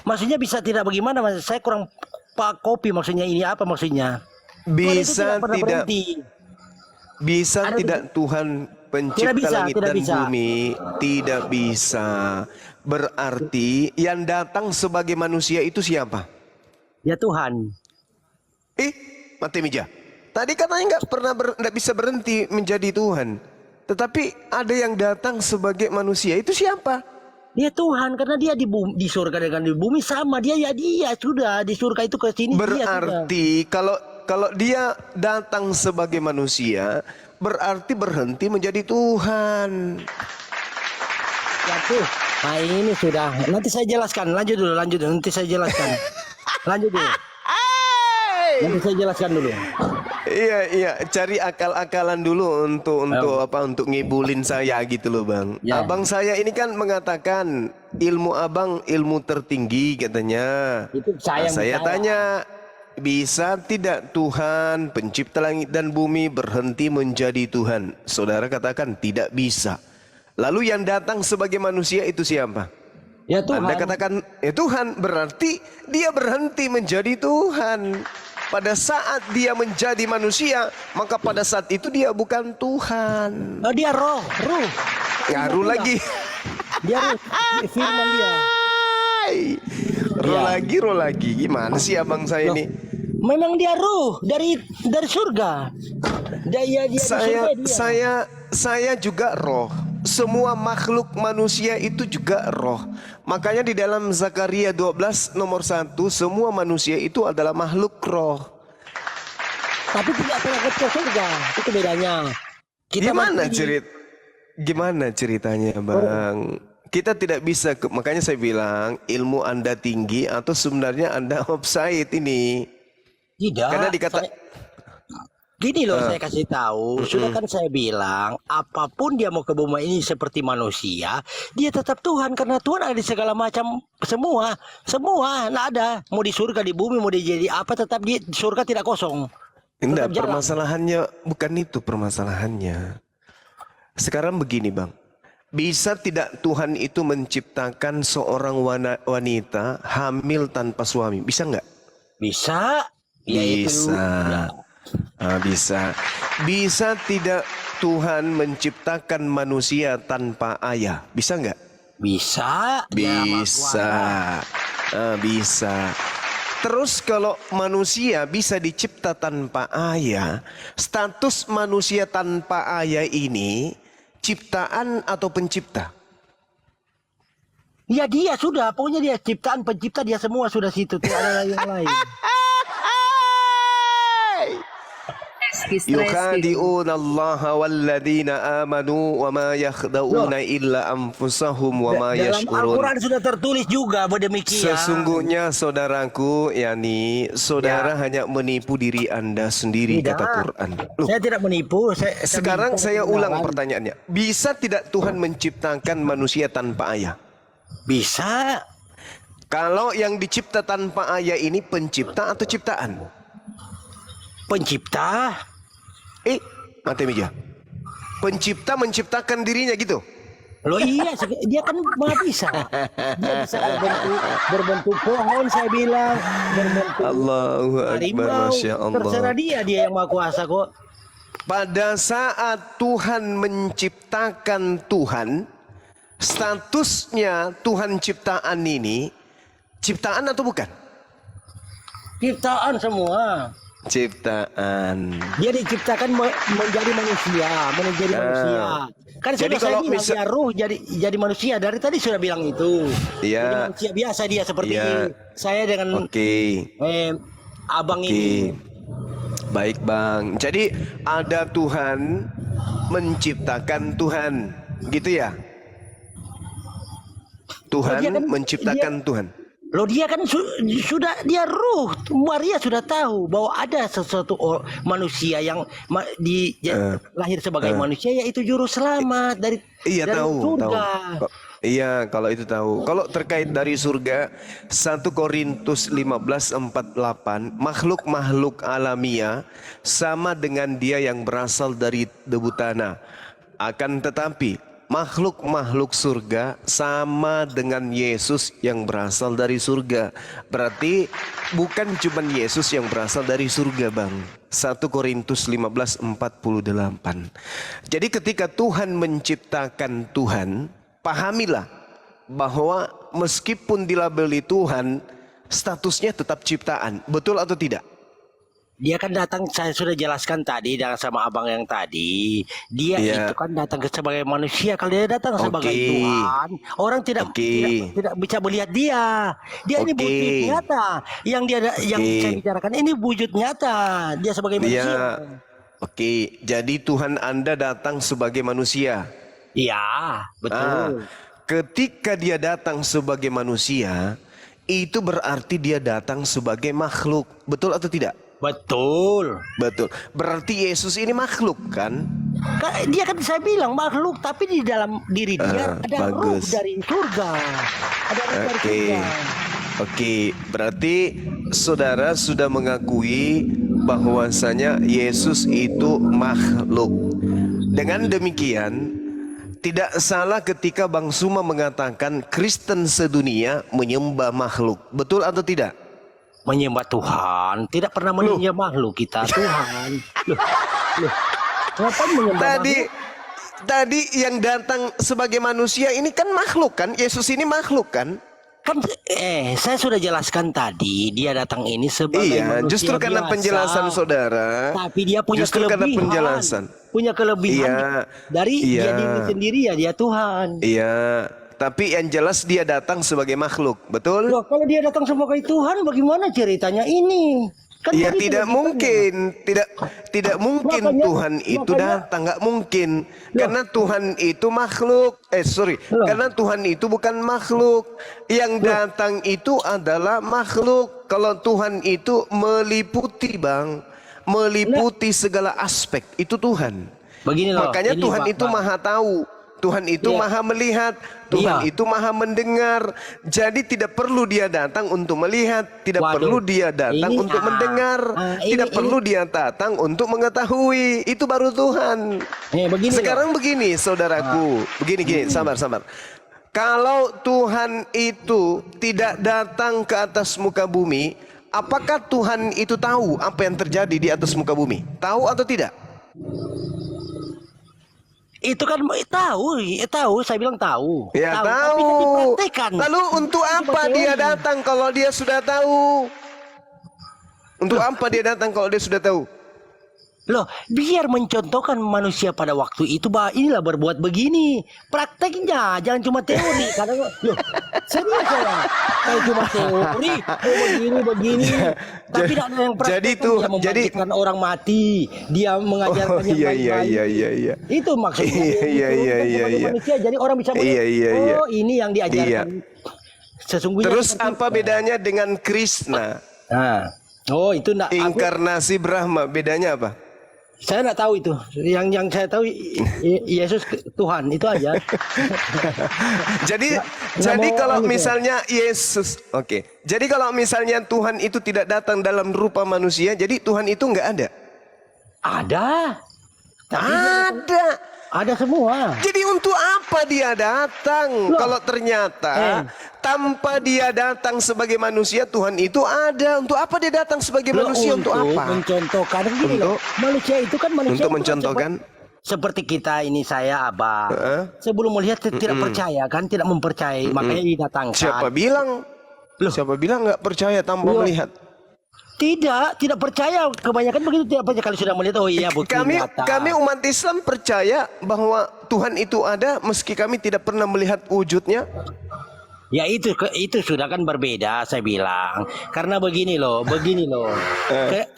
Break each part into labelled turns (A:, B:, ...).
A: Maksudnya bisa tidak bagaimana? Mas? Saya kurang pak kopi maksudnya ini apa maksudnya? Tuhan itu
B: Bisa
A: pernah
B: tidak
A: berhenti.
B: bisa
A: Ada
B: tidak Tuhan
A: tidak
B: pencipta
A: bisa,
B: langit
A: tidak
B: dan
A: bisa.
B: bumi? Tidak bisa. Berarti yang datang sebagai manusia itu siapa?
A: Ya Tuhan.
B: Mati Mija. Tadi katanya nggak bisa berhenti menjadi Tuhan. Tetapi ada yang datang sebagai manusia itu siapa?
A: Dia Tuhan karena dia di bumi, di surga dengan di bumi sama dia ya dia sudah di surga itu ke sini dia sudah.
B: Berarti kalau dia datang sebagai manusia, berarti berhenti menjadi Tuhan.
A: Ya tuh. Nah ini sudah. Nanti saya jelaskan. Lanjut dulu. Nanti saya jelaskan. Lanjut dulu. Nanti saya jelaskan dulu.
B: Iya, cari akal-akalan dulu untuk ngibulin saya gitu loh, Bang.
A: Ya.
B: Abang saya ini kan mengatakan ilmu abang ilmu tertinggi katanya.
A: Itu
B: Saya tanya, bisa tidak Tuhan pencipta langit dan bumi berhenti menjadi Tuhan? Saudara katakan tidak bisa. Lalu yang datang sebagai manusia itu siapa?
A: Ya Tuhan.
B: Anda katakan ya Tuhan, berarti dia berhenti menjadi Tuhan. Pada saat dia menjadi manusia, maka pada saat itu dia bukan Tuhan.
A: Oh, dia roh.
B: Ngaruh lagi.
A: Dia roh. Firman dia.
B: Roh lagi. Gimana sih abang saya ini?
A: Memang dia roh dari surga. Dia
B: Saya juga roh. Semua makhluk manusia itu juga roh. Makanya di dalam Zakaria 12 nomor 1, semua manusia itu adalah makhluk roh.
A: Tapi tidak pernah ke surga. Itu bedanya.
B: Gimana ceritanya, Bang? Kita tidak bisa, makanya saya bilang ilmu Anda tinggi atau sebenarnya Anda offside ini.
A: Tidak.
B: Karena
A: Gini loh saya kasih tahu, sudah kan saya bilang apapun dia mau ke bumi ini seperti manusia, dia tetap Tuhan karena Tuhan ada di segala macam semua, nggak ada mau di surga di bumi mau dijadi apa tetap di surga tidak kosong.
B: Enggak, permasalahannya bukan itu permasalahannya. Sekarang begini Bang, bisa tidak Tuhan itu menciptakan seorang wanita hamil tanpa suami, bisa nggak?
A: Bisa.
B: Bisa. Bisa tidak Tuhan menciptakan manusia tanpa ayah? Bisa nggak?
A: Bisa.
B: Bisa. Terus kalau manusia bisa dicipta tanpa ayah, status manusia tanpa ayah ini ciptaan atau pencipta?
A: Ya dia sudah, pokoknya dia ciptaan pencipta dia semua sudah situ, tidak ada yang lain.
B: Yukhadi'una Allah walladzina amanu wa ma yakhda'una illa anfusahum wa ma yash'urun.
A: Dalam Al-Quran sudah tertulis juga demikian.
B: Sesungguhnya saudaraku, saudara hanya menipu diri Anda sendiri,
A: tidak,
B: kata Quran.
A: Saya tidak menipu.
B: Sekarang saya ulang pertanyaannya. Bisa tidak Tuhan menciptakan manusia tanpa ayah?
A: Bisa.
B: Kalau yang dicipta tanpa ayah ini pencipta atau ciptaan?
A: Pencipta.
B: Mati Mija. Pencipta menciptakan dirinya gitu.
A: Loh iya, dia kan maha bisa. Dia bisa berbentuk pohon, saya bilang, berbentuk
B: Allahu Akbar, Masya Allah.
A: Terserah dia yang maha kuasa kok.
B: Pada saat Tuhan menciptakan Tuhan, statusnya Tuhan ciptaan ini, ciptaan atau bukan?
A: Ciptaan semua.
B: Ciptaan.
A: Dia diciptakan menjadi manusia. Kan
B: jadi
A: sudah saya bilang
B: dia
A: ruh jadi manusia. Dari tadi sudah bilang itu.
B: Iya.
A: Jadi manusia biasa dia seperti saya dengan abang ini.
B: Baik Bang. Jadi ada Tuhan menciptakan Tuhan, gitu ya? Tuhan menciptakan Tuhan.
A: Loh dia kan sudah dia ruh. Maria sudah tahu bahwa ada sesuatu manusia yang lahir sebagai manusia yaitu juru selamat dari surga.
B: Iya, kalau itu tahu. Kalau terkait dari surga, 1 Korintus 15:48, makhluk-makhluk alamiah sama dengan dia yang berasal dari debu tanah. Akan tetapi makhluk-makhluk surga sama dengan Yesus yang berasal dari surga. Berarti bukan cuma Yesus yang berasal dari surga, Bang. 1 Korintus 15:48. Jadi ketika Tuhan menciptakan Tuhan, pahamilah bahwa meskipun dilabeli Tuhan, statusnya tetap ciptaan. Betul atau tidak?
A: Dia kan datang, saya sudah jelaskan tadi dengan sama abang yang tadi. Dia
B: Iya.
A: itu kan datang sebagai manusia. Kalau dia datang sebagai
B: Oke.
A: Tuhan, orang tidak tidak bisa melihat dia. Dia ini
B: Oke.
A: wujud nyata. Yang yang
B: Oke.
A: saya bicarakan ini wujud nyata. Dia sebagai manusia.
B: Iya. Oke, jadi Tuhan Anda datang sebagai manusia.
A: Iya, betul.
B: Ketika dia datang sebagai manusia, itu berarti dia datang sebagai makhluk. Betul atau tidak?
A: Betul.
B: Betul. Berarti Yesus ini makhluk kan?
A: Dia kan saya bilang makhluk, tapi di dalam diri dia ada ruh
B: bagus.
A: dari surga. Ada ruh dari
B: Oke.
A: surga.
B: Oke, berarti saudara sudah mengakui bahwasanya Yesus itu makhluk. Dengan demikian, tidak salah ketika Bang Suma mengatakan Kristen sedunia menyembah makhluk. Betul atau tidak?
A: Menyembah Tuhan, tidak pernah menyembah makhluk kita, Tuhan. Loh. Ngapain menyembah makhluk?
B: Tadi yang datang sebagai manusia ini kan makhluk kan? Yesus ini makhluk kan?
A: Kan saya sudah jelaskan tadi, dia datang ini sebagai
B: Iya,
A: manusia
B: justru karena
A: biasa.
B: penjelasan saudara.
A: Tapi dia punya
B: Justru karena
A: kelebihan.
B: penjelasan.
A: Punya kelebihan
B: Iya,
A: dari dia
B: iya.
A: diri sendiri ya, dia Tuhan.
B: Iya, tapi yang jelas dia datang sebagai makhluk, betul?
A: Loh, kalau dia datang sebagai Tuhan, bagaimana ceritanya ini? Kan
B: Ya
A: tadi
B: tidak
A: sudah
B: mungkin, tidak mungkin
A: Makanya-
B: Tuhan itu
A: makanya-
B: datang, nggak mungkin, karena Tuhan itu makhluk. Karena Tuhan itu bukan makhluk. Yang datang itu adalah makhluk. Kalau Tuhan itu meliputi, Bang, meliputi segala aspek itu Tuhan.
A: Begini loh.
B: Makanya
A: ini,
B: Tuhan
A: Pak,
B: itu
A: Pak.
B: maha tahu. Tuhan itu
A: Iya.
B: maha melihat. Tuhan
A: Iya.
B: itu maha mendengar. Jadi tidak perlu dia datang untuk melihat. Tidak
A: Waduh.
B: perlu dia datang
A: Ini,
B: untuk mendengar. Tidak perlu dia datang untuk mengetahui. Itu baru Tuhan.
A: Begini
B: Sekarang begini saudaraku. Begini, sabar. Kalau Tuhan itu tidak datang ke atas muka bumi, apakah Tuhan itu tahu apa yang terjadi di atas muka bumi? Tahu atau tidak?
A: Itu kan tahu, saya bilang tahu.
B: Ya
A: Tapi
B: tahu.
A: kan dipraktekkan.
B: Lalu untuk apa dia datang kalau dia sudah tahu? Untuk apa dia datang kalau dia sudah tahu?
A: Loh, biar mencontohkan manusia pada waktu itu, bah inilah berbuat begini. Prakteknya, jangan cuma teori. Karena loh, serius saya. Kalau cuma teori, begini. Tapi tidak ada yang praktek.
B: Jadi tuh,
A: dia membangkitkan orang mati, dia mengajarkan yang baik-baik.
B: Iya.
A: Itu maksudnya.
B: Iya.
A: Manusia, jadi orang bisa melihat.
B: Iya.
A: Oh, ini yang diajarkan. Sesungguhnya.
B: Terus apa bedanya dengan Krishna?
A: Nah, oh itu enggak.
B: Inkarnasi Brahma, bedanya apa?
A: Saya enggak tahu itu. Yang saya tahu Yesus Tuhan itu aja.
B: Jadi
A: mau
B: kalau
A: gitu.
B: misalnya Yesus, oke. Jadi kalau misalnya Tuhan itu tidak datang dalam rupa manusia, jadi Tuhan itu nggak ada.
A: Ada. Tapi
B: Ada.
A: ada semua.
B: Jadi untuk apa dia datang?
A: Loh.
B: Kalau ternyata tanpa dia datang sebagai manusia, Tuhan itu ada. Untuk apa dia datang sebagai manusia? Untuk apa?
A: Mencontohkan gini loh. Manusia itu kan manusia.
B: Untuk
A: itu kan
B: mencontohkan?
A: seperti kita ini, saya Abang. Sebelum melihat tidak percaya kan, tidak mempercayai, makanya didatangkan.
B: Siapa bilang?
A: Loh.
B: Siapa bilang nggak percaya tanpa
A: Loh.
B: melihat?
A: Tidak percaya. Kebanyakan begitu, tidak percaya kalau sudah melihat. Oh iya, bukti nyata.
B: Kami umat Islam percaya bahwa Tuhan itu ada meski kami tidak pernah melihat wujudnya.
A: Ya itu sudah kan berbeda, saya bilang. Karena begini loh.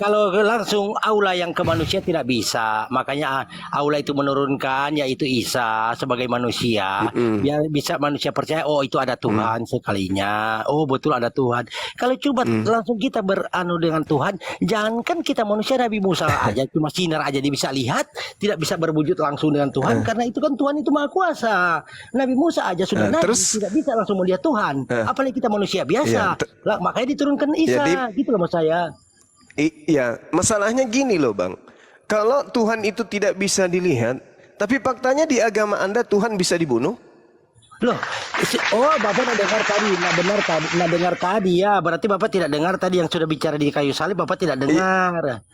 A: Kalau langsung aula yang ke manusia tidak bisa. Makanya aula itu menurunkan yaitu Isa sebagai manusia. Biar bisa manusia percaya, oh itu ada Tuhan sekalinya. Oh betul ada Tuhan. Kalau coba langsung kita beranu dengan Tuhan, jangankan kita manusia, Nabi Musa aja cuma sinar aja dia bisa lihat, tidak bisa berwujud langsung dengan Tuhan. Karena itu kan Tuhan itu Maha Kuasa. Nabi Musa aja sudah nabi, tidak bisa langsung melihat Tuhan. Apalagi kita manusia biasa. Makanya diturunkan Isa. Gitu loh mas saya.
B: Iya, masalahnya gini loh Bang. Kalau Tuhan itu tidak bisa dilihat, Tapi faktanya di agama Anda Tuhan bisa dibunuh?
A: Loh, oh Bapak nak dengar tadi, nak dengar tadi ya. Berarti Bapak tidak dengar tadi yang sudah bicara di kayu salib, Bapak tidak dengar.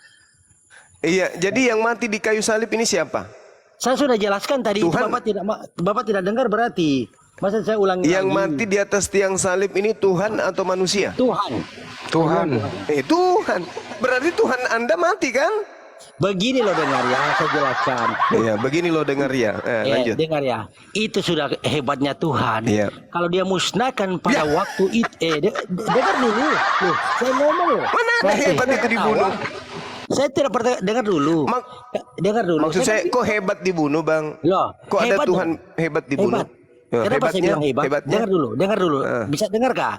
B: Iya, jadi yang mati di kayu salib ini siapa?
A: Saya sudah jelaskan tadi, itu
B: Tuhan.
A: Bapak tidak dengar berarti. Masa saya ulangi
B: Yang
A: lagi?
B: mati di atas tiang salib ini Tuhan atau manusia?
A: Tuhan.
C: Tuhan.
B: Tuhan. Berarti Tuhan Anda mati kan?
A: Begini loh dengar ya, saya jelaskan.
B: Iya, begini loh dengar ya. Lanjut.
A: Dengar ya, itu sudah hebatnya Tuhan.
B: Iya.
A: Kalau dia musnahkan pada waktu itu, dengar dulu. Loh, saya ngomong loh.
B: Mana ada hebat itu dibunuh?
A: Saya tidak pernah dengar dulu. Dengar dulu.
B: Maksud saya, kok hebat dibunuh, Bang?
A: Loh,
B: Kok ada
A: hebat
B: Tuhan
A: dong.
B: hebat dibunuh?
A: Hebat. Kenapa saya bilang hebat?
B: Hebatnya?
A: Dengar dulu. Bisa dengar kah?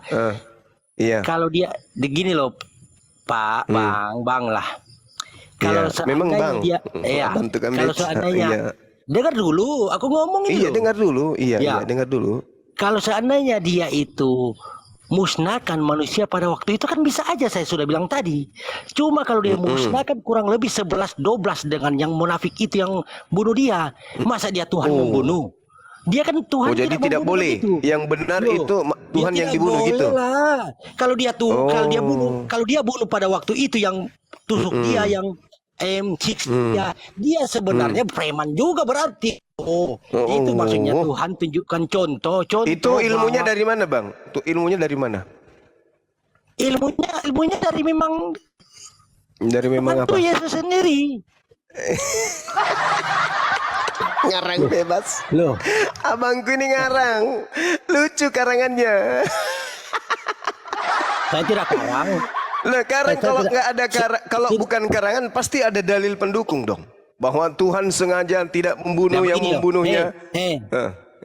B: Iya.
A: Kalau dia begini loh, Pak, Bang lah. Kalau
B: Iya, memang Bang.
A: dia,
B: Bantu kami.
A: kalau seandainya,
B: Iya.
A: dengar dulu, aku ngomong ini
B: Iya,
A: loh.
B: dengar dulu. Iya,
A: Ya.
B: dengar dulu.
A: Kalau seandainya dia itu musnahkan manusia pada waktu itu kan bisa aja saya sudah bilang tadi. Cuma kalau dia musnahkan kurang lebih 11-12 dengan yang munafik itu yang bunuh dia. Masa dia Tuhan membunuh? Dia kan Tuhan
B: Oh, jadi tidak
A: membunuh
B: boleh.
A: begitu.
B: Yang benar
A: Loh,
B: itu Tuhan
A: ya
B: yang
A: tidak
B: dibunuh
A: boleh
B: gitu.
A: lah. Kalau dia
B: Oh.
A: kalau dia bunuh pada waktu itu yang tusuk dia yang dia sebenarnya preman juga berarti. Itu maksudnya Tuhan tunjukkan contoh.
B: Itu ilmunya
A: bahwa-
B: dari mana, Bang? Itu ilmunya dari mana?
A: ilmunya dari memang
B: Dari memang apa?
A: itu Yesus sendiri.
B: Ngarang bebas.
A: Loh,
B: Abangku ini ngarang. Lucu karangannya.
A: saya tidak karang.
B: Nah, karang
A: Saya
B: kalau
A: tidak-
B: nggak ada kalau bukan karangan pasti ada dalil pendukung dong. Bahwa Tuhan sengaja tidak membunuh
A: Nah,
B: yang
A: begini loh.
B: membunuhnya.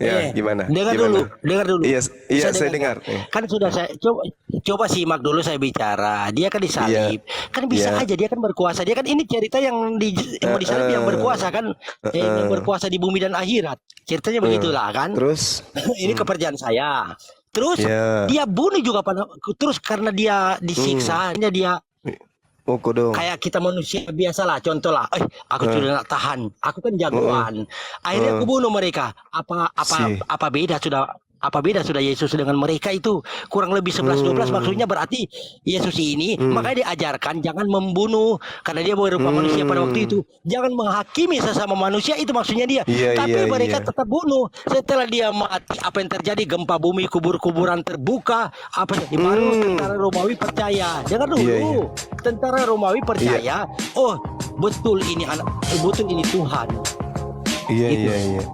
A: Eh,
B: Gimana?
A: Dengar
B: Gimana?
A: dulu.
B: Iya, saya
A: dengar.
B: dengar.
A: Kan sudah saya coba simak dulu saya bicara. Dia kan disalib. Kan bisa
B: Iya.
A: aja dia kan berkuasa. Dia kan ini cerita yang mau disalib yang berkuasa kan, yang berkuasa di bumi dan akhirat. Ceritanya begitulah kan.
B: Terus?
A: Ini kepercayaan saya. Terus
B: Iya.
A: dia bunuh juga terus karena dia disiksa, dia
B: Oh, kodong.
A: kayak kita manusia biasa lah, contoh lah, aku sudah nak tahan, aku kan jagoan, akhirnya aku bunuh mereka. Apa beda sudah Yesus dengan mereka itu kurang lebih 11-12 maksudnya berarti Yesus ini makanya diajarkan jangan membunuh karena dia berupa manusia pada waktu itu, jangan menghakimi sesama manusia itu maksudnya dia.
B: Iya,
A: Tapi
B: iya,
A: mereka
B: iya.
A: tetap bunuh. Setelah dia mati apa yang terjadi? Gempa bumi, kubur-kuburan terbuka, apa yang baru tentara Romawi percaya. Dengar dulu.
B: Iya, iya.
A: Tentara Romawi percaya, oh betul ini Tuhan.
B: Iya,
A: Gitu.
B: iya.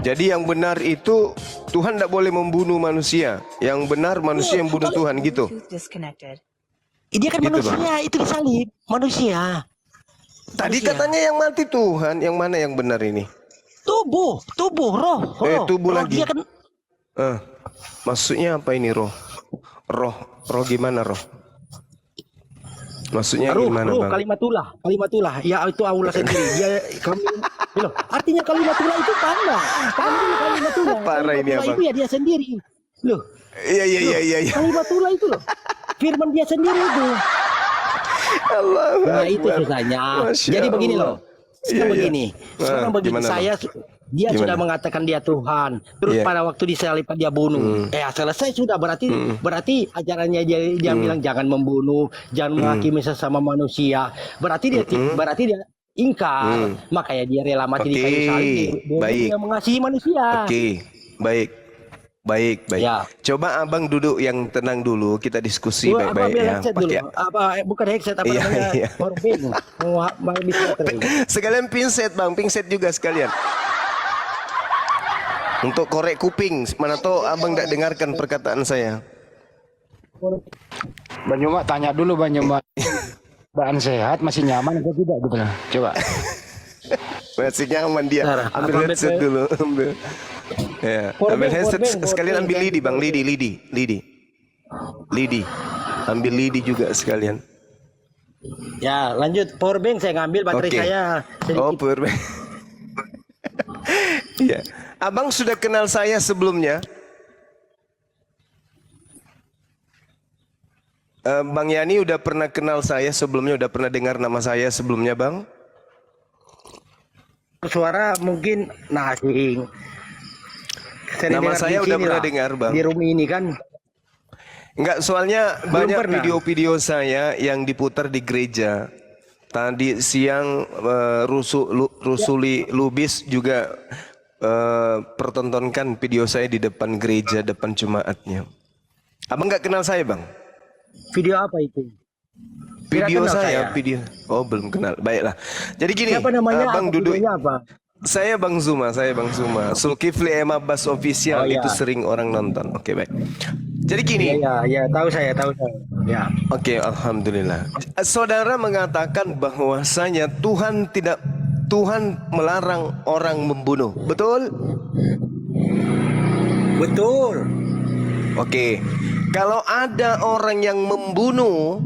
B: Jadi yang benar itu Tuhan tidak boleh membunuh manusia. Yang benar manusia yang bunuh Tuhan gitu.
D: Bluetooth disconnected.
A: Dia kan
B: Gitu,
A: manusia, itu disalib manusia.
B: Tadi
A: Manusia.
B: katanya yang mati Tuhan. Yang mana yang benar ini?
A: Tubuh, roh.
B: Tubuh
A: Roh
B: lagi.
A: dia kan
B: Maksudnya apa ini roh? Roh gimana roh? Maksudnya
A: roh,
B: gimana Bang?
A: kalimatullah. Ya itu Allah sendiri. Dia loh, artinya kalimatullah itu pandang. Kalimatullah.
B: Parah ini,
A: Kalimatullah
B: Abang.
A: itu ya dia sendiri. Loh,
B: Iya.
A: kalimatullah itu loh. Firman dia sendiri itu.
B: Allah.
A: Nah itu susahnya.
B: Masya
A: Jadi begini
B: Allah.
A: loh. Sekarang
B: Iya.
A: begini. Sekarang begini
B: Gimana,
A: saya dia
B: Gimana?
A: sudah mengatakan dia Tuhan. Terus
B: Iya.
A: pada waktu disalibkan dia bunuh. Selesai sudah berarti ajarannya dia bilang jangan membunuh, jangan menghakimi sesama manusia. Berarti dia ingkar. Makanya dia rela mati di kayu salib.
B: Baik.
A: Dia mengasihi manusia.
B: Oke, baik.
A: Ya.
B: Coba abang duduk yang tenang dulu, kita diskusi
A: Dulu,
B: baik-baik
A: ambil
B: ya.
A: headset dulu.
B: Pakai
A: Bukan headset
B: Iya,
A: namanya?
B: iya.
A: Powerbank. Mau bisa terus.
B: sekalian pinset bang, pinset juga sekalian. Untuk korek kuping, mana tahu abang tidak dengarkan perkataan saya.
C: Banyuma tanya dulu Banyuma. Bahan sehat masih nyaman atau tidak gitu lah. Coba.
B: Masih nyaman dia.
A: Bentar,
B: Ambil
A: alfabet
B: headset
A: saya.
B: dulu. Ya, ambil headset sekalian ambil lidi bang, lidi. Ambil lidi juga sekalian.
A: Ya, lanjut powerbank saya ngambil baterai
B: Oke.
A: saya.
B: Oh, powerbank. Iya. Abang sudah kenal saya sebelumnya? Bang Yani udah pernah kenal saya sebelumnya, udah pernah dengar nama saya sebelumnya, Bang?
A: suara mungkin asing. Sering
B: Nama
A: dengar
B: saya
A: di
B: udah
A: sini
B: pernah
A: lah,
B: dengar, Bang.
A: di room ini kan.
B: Enggak, soalnya
A: Belum
B: banyak
A: pernah.
B: video-video saya yang diputar di gereja. Tadi siang Rusuli Lubis juga pertontonkan video saya di depan gereja, depan jemaatnya. Abang nggak kenal saya, Bang?
A: Video apa itu? Tidak
B: Video
A: kenal
B: saya, video. Oh, belum kenal. Baiklah. Jadi gini,
A: Siapa namanya?
B: Abang
A: Apa
B: duduk.
A: videonya apa?
B: Saya Bang Zuma. Zulkifli Emma Bass Official
A: Oh, ya.
B: itu sering orang nonton. Oke, baik. Jadi gini.
A: Ya, tahu saya. Ya.
B: Oke, alhamdulillah. Saudara mengatakan bahwasanya Tuhan melarang orang membunuh. Betul?
A: Betul.
B: Oke. Kalau ada orang yang membunuh,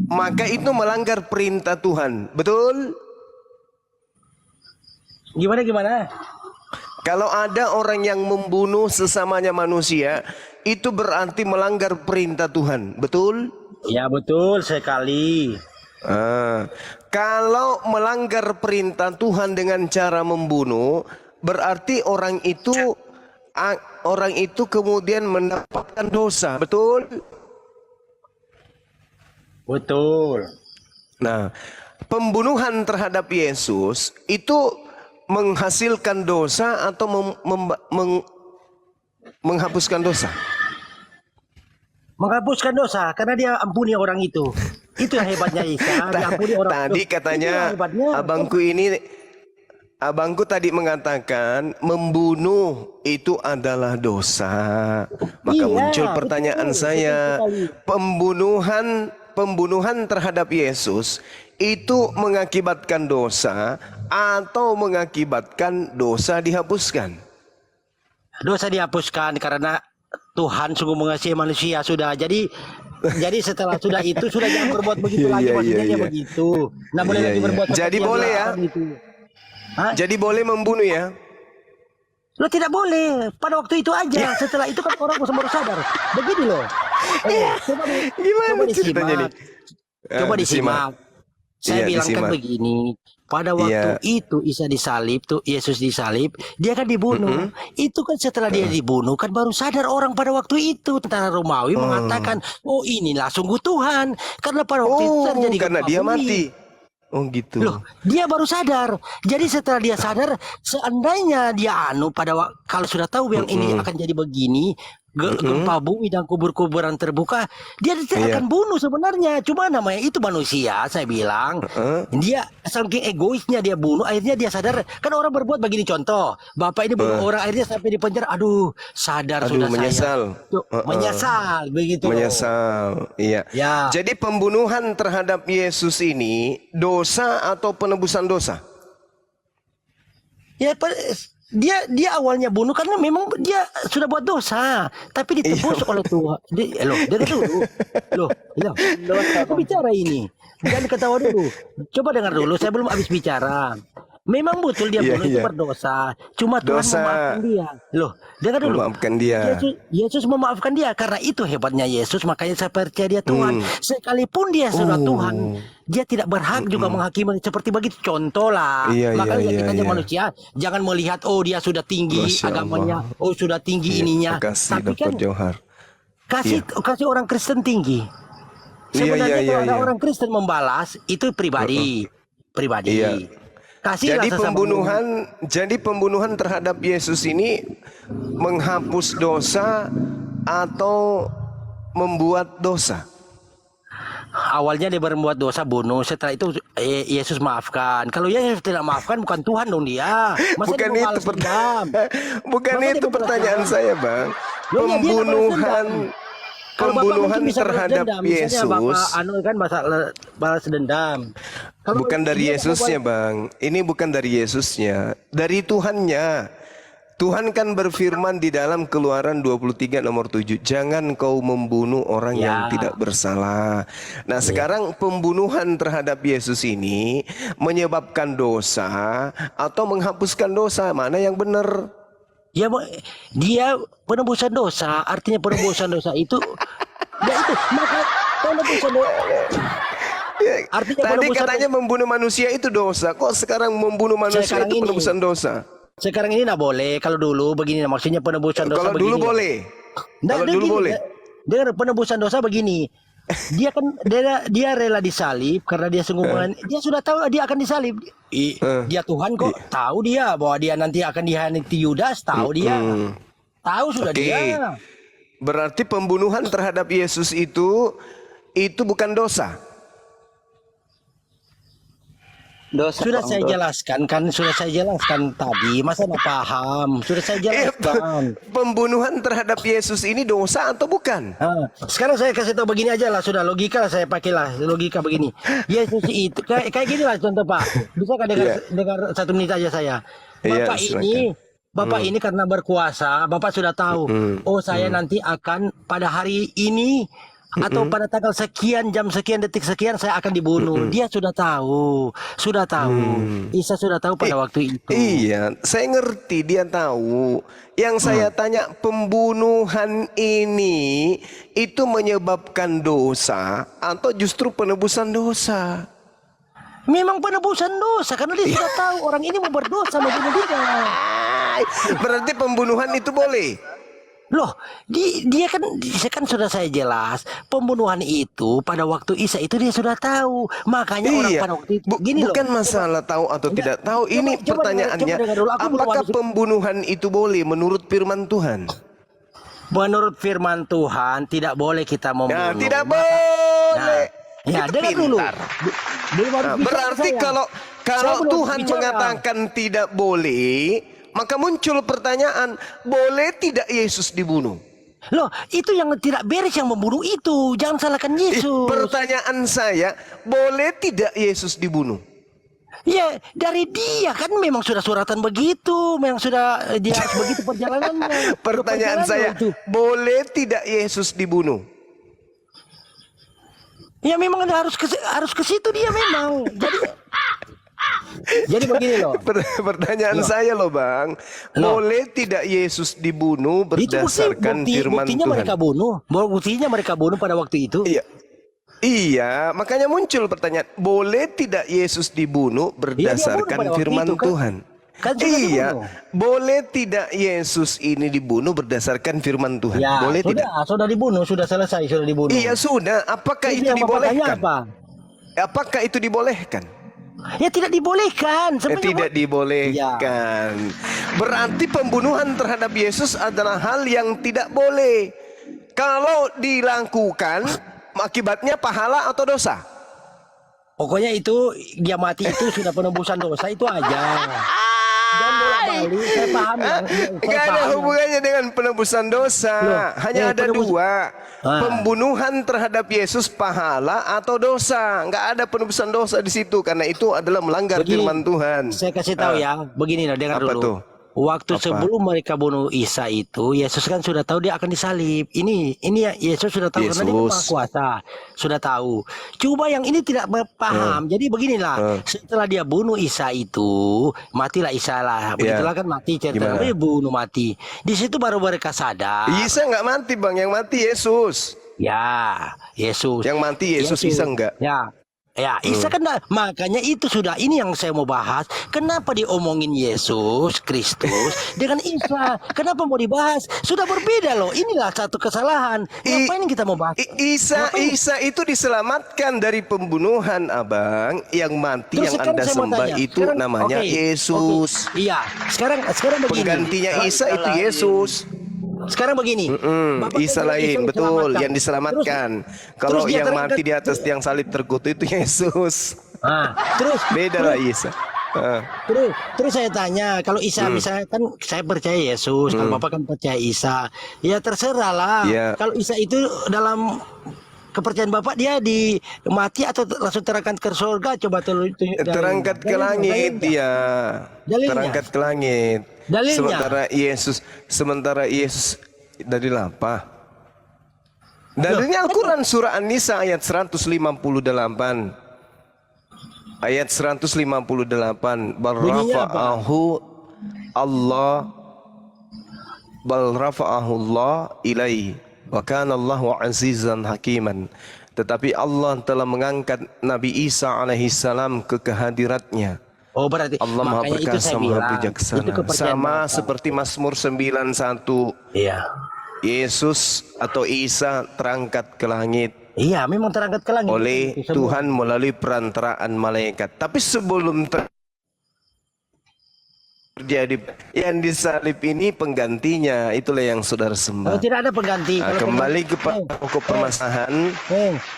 B: maka itu melanggar perintah Tuhan. Betul?
A: Gimana?
B: Kalau ada orang yang membunuh sesamanya manusia, itu berarti melanggar perintah Tuhan. Betul?
A: Ya, betul sekali.
B: Kalau melanggar perintah Tuhan dengan cara membunuh, berarti orang itu kemudian mendapatkan dosa. Betul?
A: Betul.
B: Nah, pembunuhan terhadap Yesus itu menghasilkan dosa atau menghapuskan dosa?
A: Menghapuskan dosa karena dia ampuni orang itu. Itu yang hebatnya Isa, diampuni orang.
B: Tadi katanya abangku tadi mengatakan membunuh itu adalah dosa. Maka
A: Iya,
B: muncul pertanyaan
A: betul,
B: saya,
A: betul
B: pembunuhan terhadap Yesus itu mengakibatkan dosa atau mengakibatkan dosa dihapuskan?
A: Dosa dihapuskan karena Tuhan sungguh mengasihi manusia sudah. Jadi setelah sudah itu sudah jangan berbuat begitu lagi, maksudnya dia begitu. Nah, boleh lagi berbuat
B: Jadi
A: seperti yang
B: boleh ya?
A: dilarang itu. Hah?
B: Jadi boleh membunuh ya?
A: Lo tidak boleh pada waktu itu aja. Setelah itu kan orang baru sadar. Begini loh.
B: Gimana ceritanya nih?
A: Coba disimak. Saya bilang kan
B: disimak.
A: begini. Pada waktu itu Isa disalib, tuh Yesus disalib, dia kan dibunuh. Itu kan setelah dia dibunuh kan baru sadar orang pada waktu itu. Tentara Romawi mengatakan, oh inilah sungguh Tuhan. Karena pada waktu itu terjadi
B: karena
A: gempa
B: dia
A: bumi.
B: mati. Oh gitu.
A: Loh, dia baru sadar. Jadi setelah dia sadar, seandainya dia kalau sudah tahu yang ini akan jadi begini, gempa bumi dan kubur-kuburan terbuka, dia tidak akan bunuh sebenarnya. Cuma namanya itu manusia, saya bilang. Dia saking egoisnya dia bunuh, akhirnya dia sadar. Kan orang berbuat begini contoh. Bapak ini bunuh orang, akhirnya sampai di penjara. Aduh, sadar sudah
B: menyesal.
A: saya. Menyesal, begitu.
B: Menyesal, iya.
A: Ya.
B: Jadi pembunuhan terhadap Yesus ini dosa atau penebusan dosa?
A: Ya, dia awalnya bunuh karena memang dia sudah buat dosa, tapi ditebus oleh Tuhan. Dengar dulu. Aku bicara ini. Jangan ketawa dulu. Coba dengar dulu, saya belum habis bicara. Memang betul dia bunuh itu berdosa. Cuma Tuhan memaafkan dia. Dengar dulu.
B: Memaafkan dia.
A: Yesus memaafkan dia. Karena itu hebatnya Yesus. Makanya saya percaya dia Tuhan. Sekalipun dia sudah Tuhan, dia tidak berhak juga menghakimi seperti begitu. Contoh lah. Makanya kita manusia jangan melihat dia sudah tinggi agamanya, sudah tinggi ininya. Tapi kan kasih orang Kristen tinggi. Sebenarnya kalau ada orang Kristen membalas itu pribadi.
B: Jadi pembunuhan terhadap Yesus ini menghapus dosa atau membuat dosa?
A: Awalnya dia berbuat dosa bunuh, setelah itu Yesus maafkan. Kalau Yesus tidak maafkan bukan Tuhan dong dia. Masa
B: Bukan
A: dia
B: itu
A: dendam?
B: itu pertanyaan saya, Bang. Pembunuhan terhadap Yesus
A: kan balas dendam.
B: Bukan dari Yesusnya, Bang. Ini bukan dari Yesusnya, dari Tuhannya. Tuhan kan berfirman di dalam Keluaran 23 nomor 7, jangan kau membunuh orang yang tidak bersalah. Nah, sekarang pembunuhan terhadap Yesus ini menyebabkan dosa atau menghapuskan dosa? Mana yang benar?
A: Dia penebusan dosa, artinya penebusan dosa itu, maka penebusan dosa. Artinya
B: Tadi
A: penebusan
B: katanya membunuh manusia itu dosa. Kok sekarang membunuh manusia
A: Sekarang
B: itu
A: ini.
B: penebusan dosa?
A: sekarang ini nggak boleh. Kalau dulu begini, maksudnya penebusan dosa
B: Kalau dulu
A: begini.
B: boleh.
A: Nggak,
B: Kalau
A: dia
B: dulu
A: gini,
B: boleh.
A: Dengar, penebusan dosa begini. Dia kan dia rela disalib karena dia sungguh dia sudah tahu dia akan disalib. Dia Tuhan kok tahu dia bahwa dia nanti akan dihianati Yudas, tahu dia. Tahu sudah
B: Oke.
A: dia.
B: Berarti pembunuhan terhadap Yesus itu bukan dosa.
A: Sudah saya jelaskan kan, sudah saya jelaskan tadi. Masa nggak paham? Sudah saya jelaskan.
B: Pembunuhan terhadap Yesus ini dosa atau bukan?
A: Sekarang saya kasih tahu begini aja lah, sudah logika lah saya pakailah, logika begini. Yesus itu kayak gini lah contoh Pak. Bisa kan dengar 1 menit aja saya.
B: Iya,
A: Bapak ini karena berkuasa, Bapak sudah tahu. Oh, saya nanti akan pada hari ini atau pada tanggal sekian, jam sekian, detik sekian saya akan dibunuh. Dia sudah tahu. Isa sudah tahu pada waktu itu.
B: Iya, saya ngerti dia tahu. Yang saya tanya, pembunuhan ini itu menyebabkan dosa atau justru penebusan dosa?
A: Memang penebusan dosa karena dia sudah tahu orang ini mau berdosa, mau bunuh dia.
B: Berarti pembunuhan itu boleh?
A: Loh, dia kan sudah saya jelas, pembunuhan itu pada waktu Isa itu dia sudah tahu. Makanya orang pada waktu itu
B: bukan masalah tahu atau tidak tahu. Ini pertanyaannya, apakah pembunuhan itu boleh menurut firman Tuhan?
A: Menurut firman Tuhan tidak boleh kita membunuh.
B: Tidak boleh.
A: Dengar dulu.
B: Berarti kalau Tuhan mengatakan tidak boleh, maka muncul pertanyaan, boleh tidak Yesus dibunuh?
A: Loh, itu yang tidak beres yang membunuh itu. Jangan salahkan Yesus.
B: Pertanyaan saya, boleh tidak Yesus dibunuh?
A: Ya, dari dia kan memang sudah suratan begitu. Memang sudah dia harus begitu perjalanannya.
B: Pertanyaan saya, boleh tidak Yesus dibunuh?
A: Ya memang harus ke situ dia memang. Jadi begini loh.
B: Pertanyaan saya loh Bang, boleh tidak Yesus dibunuh berdasarkan firman
A: buktinya
B: Tuhan?
A: Buktinya mereka bunuh pada waktu itu.
B: Iya, makanya muncul pertanyaan, boleh tidak Yesus dibunuh berdasarkan firman Tuhan? Iya, boleh tidak Yesus ini dibunuh berdasarkan firman Tuhan?
A: Ya,
B: boleh tidak?
A: Sudah dibunuh, sudah selesai, sudah dibunuh.
B: Iya sudah. Apakah itu dibolehkan? Apakah itu dibolehkan?
A: Ya tidak dibolehkan.
B: Tidak dibolehkan. Berarti pembunuhan terhadap Yesus adalah hal yang tidak boleh. Kalau dilakukan, akibatnya pahala atau dosa?
A: Pokoknya itu dia mati itu sudah penebusan dosa itu aja. Dan bolak-balik, saya paham ya.
B: Gak ada hubungannya dengan penebusan dosa. Hanya ada dua. Pembunuhan terhadap Yesus pahala atau dosa. Nggak ada penebusan dosa di situ karena itu adalah melanggar firman Tuhan.
A: Saya kasih tahu ya, begini loh, dengar dulu.
B: Tuh?
A: Waktu sebelum mereka bunuh Isa itu, Yesus kan sudah tahu dia akan disalib. Ini ya Yesus sudah tahu karena dia Maha Kuasa, sudah tahu. Coba yang ini tidak paham. Jadi beginilah, setelah dia bunuh Isa itu, matilah Isa lah. Begitulah kan mati ceritanya, dia bunuh mati. Di situ baru mereka sadar.
B: Isa nggak mati Bang, yang mati Yesus.
A: Ya, Yesus.
B: Yang mati Yesus, Isa enggak.
A: Ya, Isa kan makanya itu sudah ini yang saya mau bahas. Kenapa diomongin Yesus Kristus dengan Isa? Kenapa mau dibahas? Sudah berbeda loh. Inilah satu kesalahan. Ngapain kita mau bahas?
B: Isa itu diselamatkan dari pembunuhan Abang. Yang mati yang Anda sembah itu namanya Yesus.
A: Iya. Sekarang begini.
B: Penggantinya Isa itu Yesus.
A: Sekarang begini,
B: Isa lain, betul, yang diselamatkan. Kalau yang mati di atas tiang salib terkutuk itu Yesus.
A: Terus
B: beda lah Isa.
A: Terus saya tanya, kalau Isa misalnya kan saya percaya Yesus, kalau Bapak kan percaya Isa, ya terserah lah. Kalau Isa itu dalam kepercayaan Bapak dia mati atau langsung terangkat ke surga, coba
B: terangkat ke langit dia. Terangkat ke langit.
A: Dalilnya?
B: Sementara Yesus dalil apa? Dalilnya Al-Quran surah An-Nisa ayat 158. Ayat 158. Bal rafa'ahu Allah ilaihi. Wa kana Allahu azizan hakiman. Tetapi Allah telah mengangkat Nabi Isa alaihissalam ke kehadiratnya.
A: Oh berarti
B: Allah Maha
A: makanya itu
B: Perkasa,
A: saya
B: Maha
A: bilang itu
B: Bijaksana.
A: kepercayaan
B: Sama
A: Bapak.
B: seperti Mazmur 91.
A: Iya.
B: Yesus atau Isa terangkat ke langit
A: Iya, memang terangkat ke langit.
B: oleh
A: Itu semua.
B: Tuhan melalui perantaraan malaikat. Tapi sebelum terjadi yang disalib ini penggantinya, itulah yang saudara
A: Kalau
B: sembah.
A: tidak ada pengganti.
B: Nah,
A: Kalau
B: kembali
A: pengganti-
B: kepada pokok permasalahan.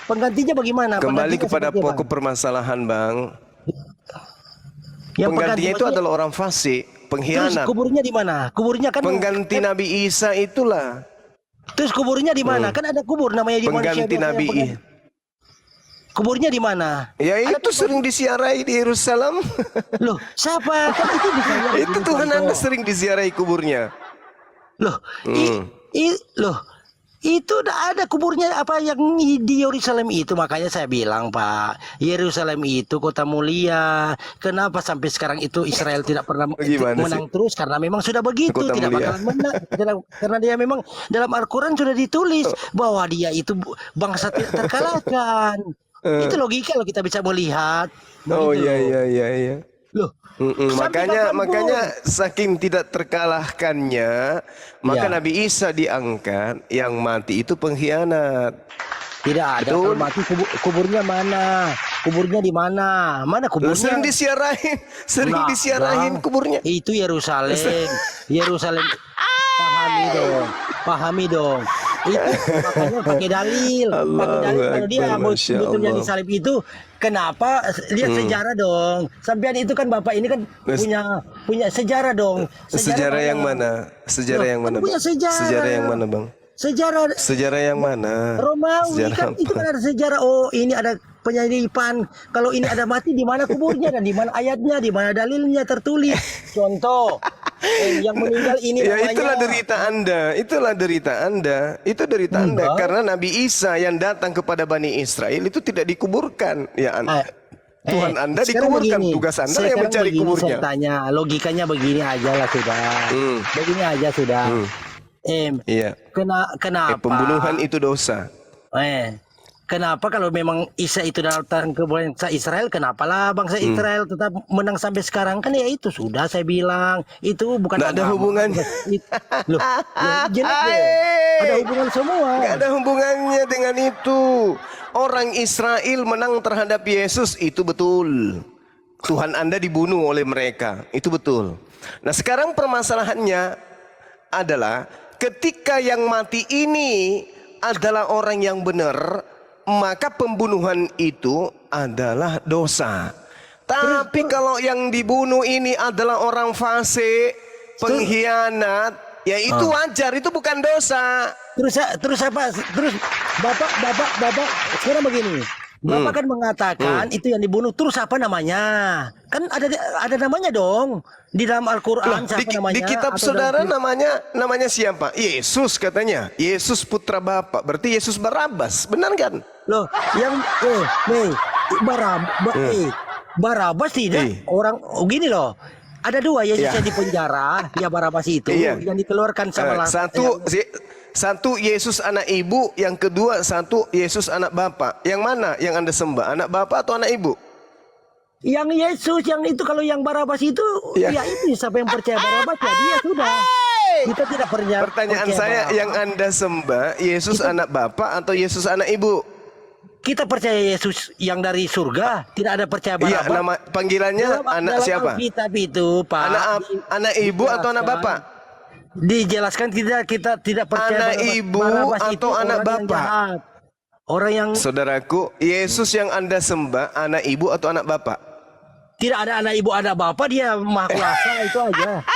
A: penggantinya bagaimana?
B: Kembali
A: Penggantinya
B: kepada
A: seperti apa?
B: pokok permasalahan, Bang.
A: Yang
B: Penggantinya itu
A: maksudnya-
B: adalah orang fasik,
A: Terus
B: pengkhianat.
A: kuburnya di mana? Kuburnya kan
B: Pengganti Nabi Isa itulah.
A: Terus kuburnya di mana? Kan ada kubur namanya di manusia
B: Pengganti
A: biasa yang
B: Nabi
A: pengganti. Kuburnya di mana?
B: Ya itu sering disiarai di Yerusalem.
A: Loh, siapa? Kan itu bisa lihat
B: Itu
A: di
B: Tuhan
A: foto.
B: Anda sering disiarai kuburnya.
A: Loh, loh, itu udah ada kuburnya apa yang di Yerusalem itu, makanya saya bilang Pak, Yerusalem itu kota mulia. Kenapa sampai sekarang itu Israel tidak pernah
B: Gimana
A: menang terus? Karena memang sudah begitu,
B: Kota
A: tidak
B: mulia.
A: bakalan menang. Karena dia memang dalam Al-Quran sudah ditulis bahwa dia itu bangsa tidak terkalahkan. Itu logika kalau kita bisa melihat.
B: Oh
A: Begitu
B: iya
A: loh.
B: iya iya.
A: Loh, sampai
B: Makanya
A: kapanpun.
B: saking tidak terkalahkannya, maka
A: Ya.
B: Nabi Isa diangkat, yang mati itu pengkhianat.
A: Tidak ada.
B: Betul.
A: Kalau mati kuburnya mana? Kuburnya di mana? Mana kuburnya?
B: Sering disiarahin,
A: Nah,
B: disiarahin
A: Bang,
B: kuburnya.
A: Itu Yerusalem. Yerusalem. Pahami dong. Itu makanya pakai dalil. Pakai dalil kalau dia
B: Akbar, Masya
A: betul yang
B: Allah.
A: disalib itu, kenapa? Lihat sejarah dong. Sampean itu kan Bapak ini kan punya sejarah dong.
B: Sejarah yang mana? Sejarah
A: Loh,
B: yang mana?
A: kan punya
B: Bang?
A: sejarah.
B: Sejarah yang mana, Bang?
A: Sejarah
B: Sejarah yang mana?
A: Romawi
B: Sejarah
A: kan itu kan ada sejarah. Oh, ini ada penyalipan. Kalau ini ada mati, di mana kuburnya dan di mana ayatnya, di mana dalilnya tertulis. Contoh, yang meninggal ini
B: Ya
A: namanya.
B: itulah derita Anda, itulah derita Anda, itu derita Anda
A: Enggak.
B: karena Nabi Isa yang datang kepada Bani Israel itu tidak dikuburkan, ya Tuhan Anda
A: sekarang
B: dikuburkan,
A: begini.
B: tugas Anda yang
A: Sekarang
B: mencari
A: begini,
B: kuburnya.
A: Saya tanya, logikanya begini aja lah sudah. Begini aja sudah.
B: Iya.
A: Kenapa?
B: Pembunuhan itu dosa.
A: Kenapa kalau memang Isa itu datang ke bangsa Israel, kenapalah bangsa Israel tetap menang sampai sekarang? Kan ya itu sudah saya bilang, itu bukan
B: Nggak ada
A: agama.
B: hubungannya.
A: Loh, ya, jelas dong. Ada hubungan semua.
B: Nggak ada hubungannya dengan itu. Orang Israel menang terhadap Yesus, itu betul. Tuhan Anda dibunuh oleh mereka, itu betul. Nah sekarang permasalahannya adalah ketika yang mati ini adalah orang yang benar, maka pembunuhan itu adalah dosa. Tapi kalau yang dibunuh ini adalah orang fasik, pengkhianat, ya itu wajar, itu bukan dosa.
A: Terus apa? Terus Bapak sekarang begini. Bapak kan mengatakan itu yang dibunuh, terus apa namanya? Kan ada namanya dong di dalam Al-Qur'an, siapa namanya?
B: Di kitab
A: Atau
B: saudara
A: dalam-
B: namanya siapa? Yesus katanya. Yesus putra Bapa. Berarti Yesus Barabas. Benar kan?
A: Loh, yang Barabas tidak orang gini loh. Ada dua Yesus
B: Iya.
A: yang di penjara, ya Barabas itu
B: Iya.
A: yang dikeluarkan sama
B: Satu Yesus anak ibu, yang kedua satu Yesus anak Bapa. Yang mana yang Anda sembah? Anak Bapa atau anak ibu?
A: yang Yesus yang itu. Kalau yang Barabas itu
B: Iya.
A: ya itu siapa yang percaya Barabas ya dia sudah. Kita tidak percaya.
B: Pertanyaan
A: percaya
B: saya,
A: Barabas.
B: yang Anda sembah Yesus anak Bapa atau Yesus anak ibu?
A: Kita percaya Yesus yang dari surga, tidak ada percaya
B: Iya,
A: Barabas.
B: nama panggilannya anak
A: dalam
B: siapa?
A: Alkitab itu, Pak.
B: Anak ibu atau anak Bapa?
A: Dijelaskan kita tidak percaya
B: Anak ibu
A: Barabas itu
B: atau anak
A: orang yang
B: Bapa?
A: jahat. Orang yang
B: Saudaraku, Yesus yang Anda sembah anak ibu atau anak Bapa?
A: tidak ada anak ibu ada bapak, dia maha kuasa itu aja.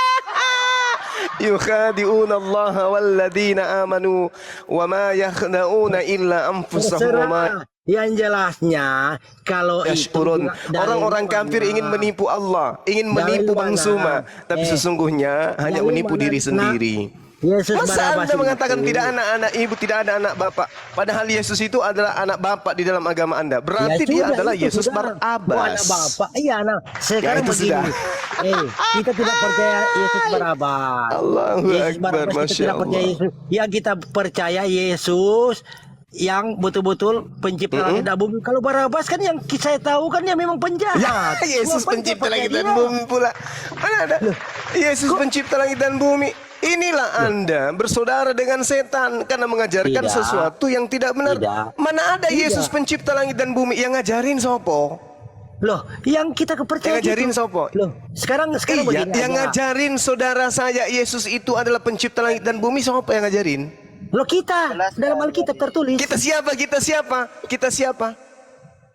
B: Yukhadi'una Allah walladzina amanu wa ma yakhda'una illa anfusahum wa ma
A: Terserah. Yang jelasnya kalau itu
B: yash'urun.
A: dari
B: Orang-orang
A: mana?
B: kafir ingin menipu Allah, ingin
A: Dari
B: menipu
A: mana?
B: Bang Suma, tapi sesungguhnya hanya
A: dari
B: menipu
A: mana?
B: diri
A: Nah,
B: sendiri.
A: Yesus
B: Masa
A: Barabas
B: Anda
A: itu.
B: mengatakan tidak ada anak ibu, tidak ada anak bapak? Padahal Yesus itu adalah anak bapak di dalam agama Anda. Berarti dia
A: sudah,
B: adalah
A: itu
B: Yesus
A: sudah. Oh,
B: Barabas.
A: anak bapak. Iya, nah sekarang
B: itu
A: begini.
B: sudah.
A: Kita tidak percaya Yesus Barabas.
B: Allahu
A: Yesus
B: Akbar,
A: Barabas kita
B: Masya
A: tidak percaya
B: Allah.
A: Yesus. Yang kita percaya Yesus yang betul-betul pencipta langit dan bumi. Kalau Barabas kan yang saya tahu kan dia memang penjahat.
B: Ya, Yesus
A: Ngapain
B: pencipta
A: saya
B: langit
A: percaya
B: dan
A: dia?
B: bumi pula. Mana ada? Yesus pencipta langit dan bumi. Inilah Anda bersaudara dengan setan karena mengajarkan
A: Tidak.
B: sesuatu yang tidak benar.
A: Tidak.
B: Mana ada
A: Tidak.
B: Yesus pencipta langit dan bumi yang ngajarin sopo?
A: Loh, yang kita kepercayaan
B: Yang ngajarin
A: itu.
B: sopo?
A: Loh, sekarang
B: Iya,
A: begini
B: yang
A: aja.
B: ngajarin saudara saya Yesus itu adalah pencipta langit dan bumi, siapa yang ngajarin?
A: Loh, kita dalam Alkitab tertulis.
B: Kita siapa? Kita siapa? Kita siapa?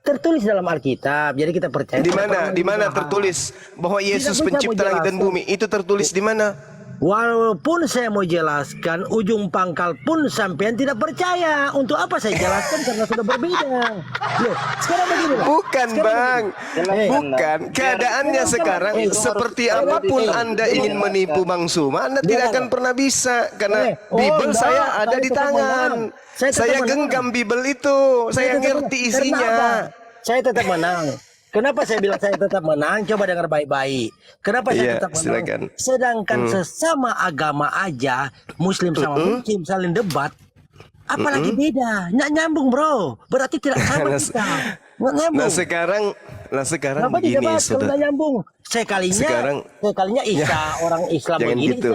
A: Tertulis dalam Alkitab. Jadi kita percaya.
B: Di mana? Di mana
A: Tidak
B: tertulis bahwa Yesus
A: bisa
B: pencipta langit dan
A: menjelaskan.
B: bumi? Itu tertulis di mana?
A: Walaupun saya mau jelaskan, ujung pangkal pun sampean tidak percaya. Untuk apa saya jelaskan? Karena sudah berbeda. Loh, sekarang begini. Bang.
B: Bukan,
A: Sekarang
B: Bang.
A: begini.
B: Bukan. Keadaannya sekarang seperti apapun Anda ingin menipu Bang Suma, Anda tidak akan pernah bisa karena Bible
A: enggak.
B: saya ada
A: Saya
B: di
A: tetap
B: tangan.
A: menang. Saya tetap
B: Saya
A: menang.
B: genggam Bible itu. Saya
A: tetap
B: ngerti
A: menang.
B: isinya.
A: Kenapa? Saya tetap menang. Kenapa saya bilang saya tetap menang? Coba dengar baik-baik. Kenapa saya
B: Iya,
A: tetap menang?
B: silakan.
A: Sedangkan sesama agama aja, Muslim sama Muslim saling debat. Apalagi beda, nggak nyambung bro. Berarti tidak sama kita. Nggak nyambung.
B: Nah sekarang
A: Kenapa
B: begini,
A: didebat kalau
B: saudara.
A: nggak nyambung? Sekalinya Isa orang Islam
B: Jangan
A: begini.
B: gitu,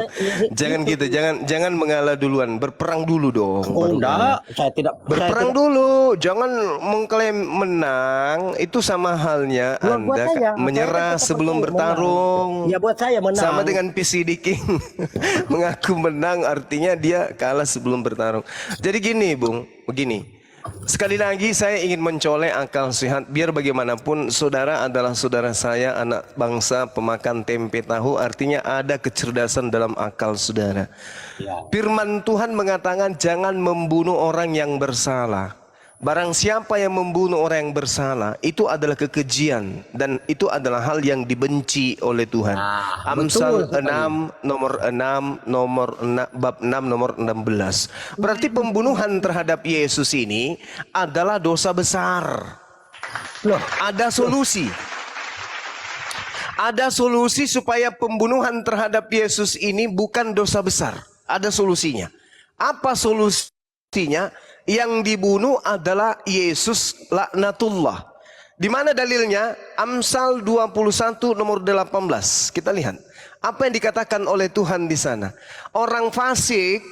B: jangan gitu, jangan mengalah duluan, berperang dulu dong.
A: Oh
B: baru
A: enggak,
B: ngalah.
A: saya tidak.
B: Berperang dulu, jangan mengklaim menang. Itu sama halnya
A: Buat
B: Anda
A: saya,
B: menyerah
A: saya tetap
B: sebelum
A: percaya
B: bertarung.
A: menang. Ya buat saya menang.
B: Sama dengan PCD King mengaku menang artinya dia kalah sebelum bertarung. Jadi gini, Bung, begini. Sekali lagi saya ingin mencolek akal sehat. Biar bagaimanapun saudara adalah saudara saya, anak bangsa pemakan tempe tahu. Artinya ada kecerdasan dalam akal saudara. Firman Tuhan mengatakan jangan membunuh orang yang bersalah. Barang siapa yang membunuh orang yang bersalah, itu adalah kekejian dan itu adalah hal yang dibenci oleh Tuhan. Amsal 6 nomor 6 bab 6 nomor 16. Berarti pembunuhan terhadap Yesus ini adalah dosa besar.
A: Loh,
B: Ada solusi. Ada solusi supaya pembunuhan terhadap Yesus ini bukan dosa besar. Ada solusinya. Apa solusinya? Yang dibunuh adalah Yesus laknatullah. Di mana dalilnya? Amsal 21 nomor 18. Kita lihat apa yang dikatakan oleh Tuhan di sana. Orang fasik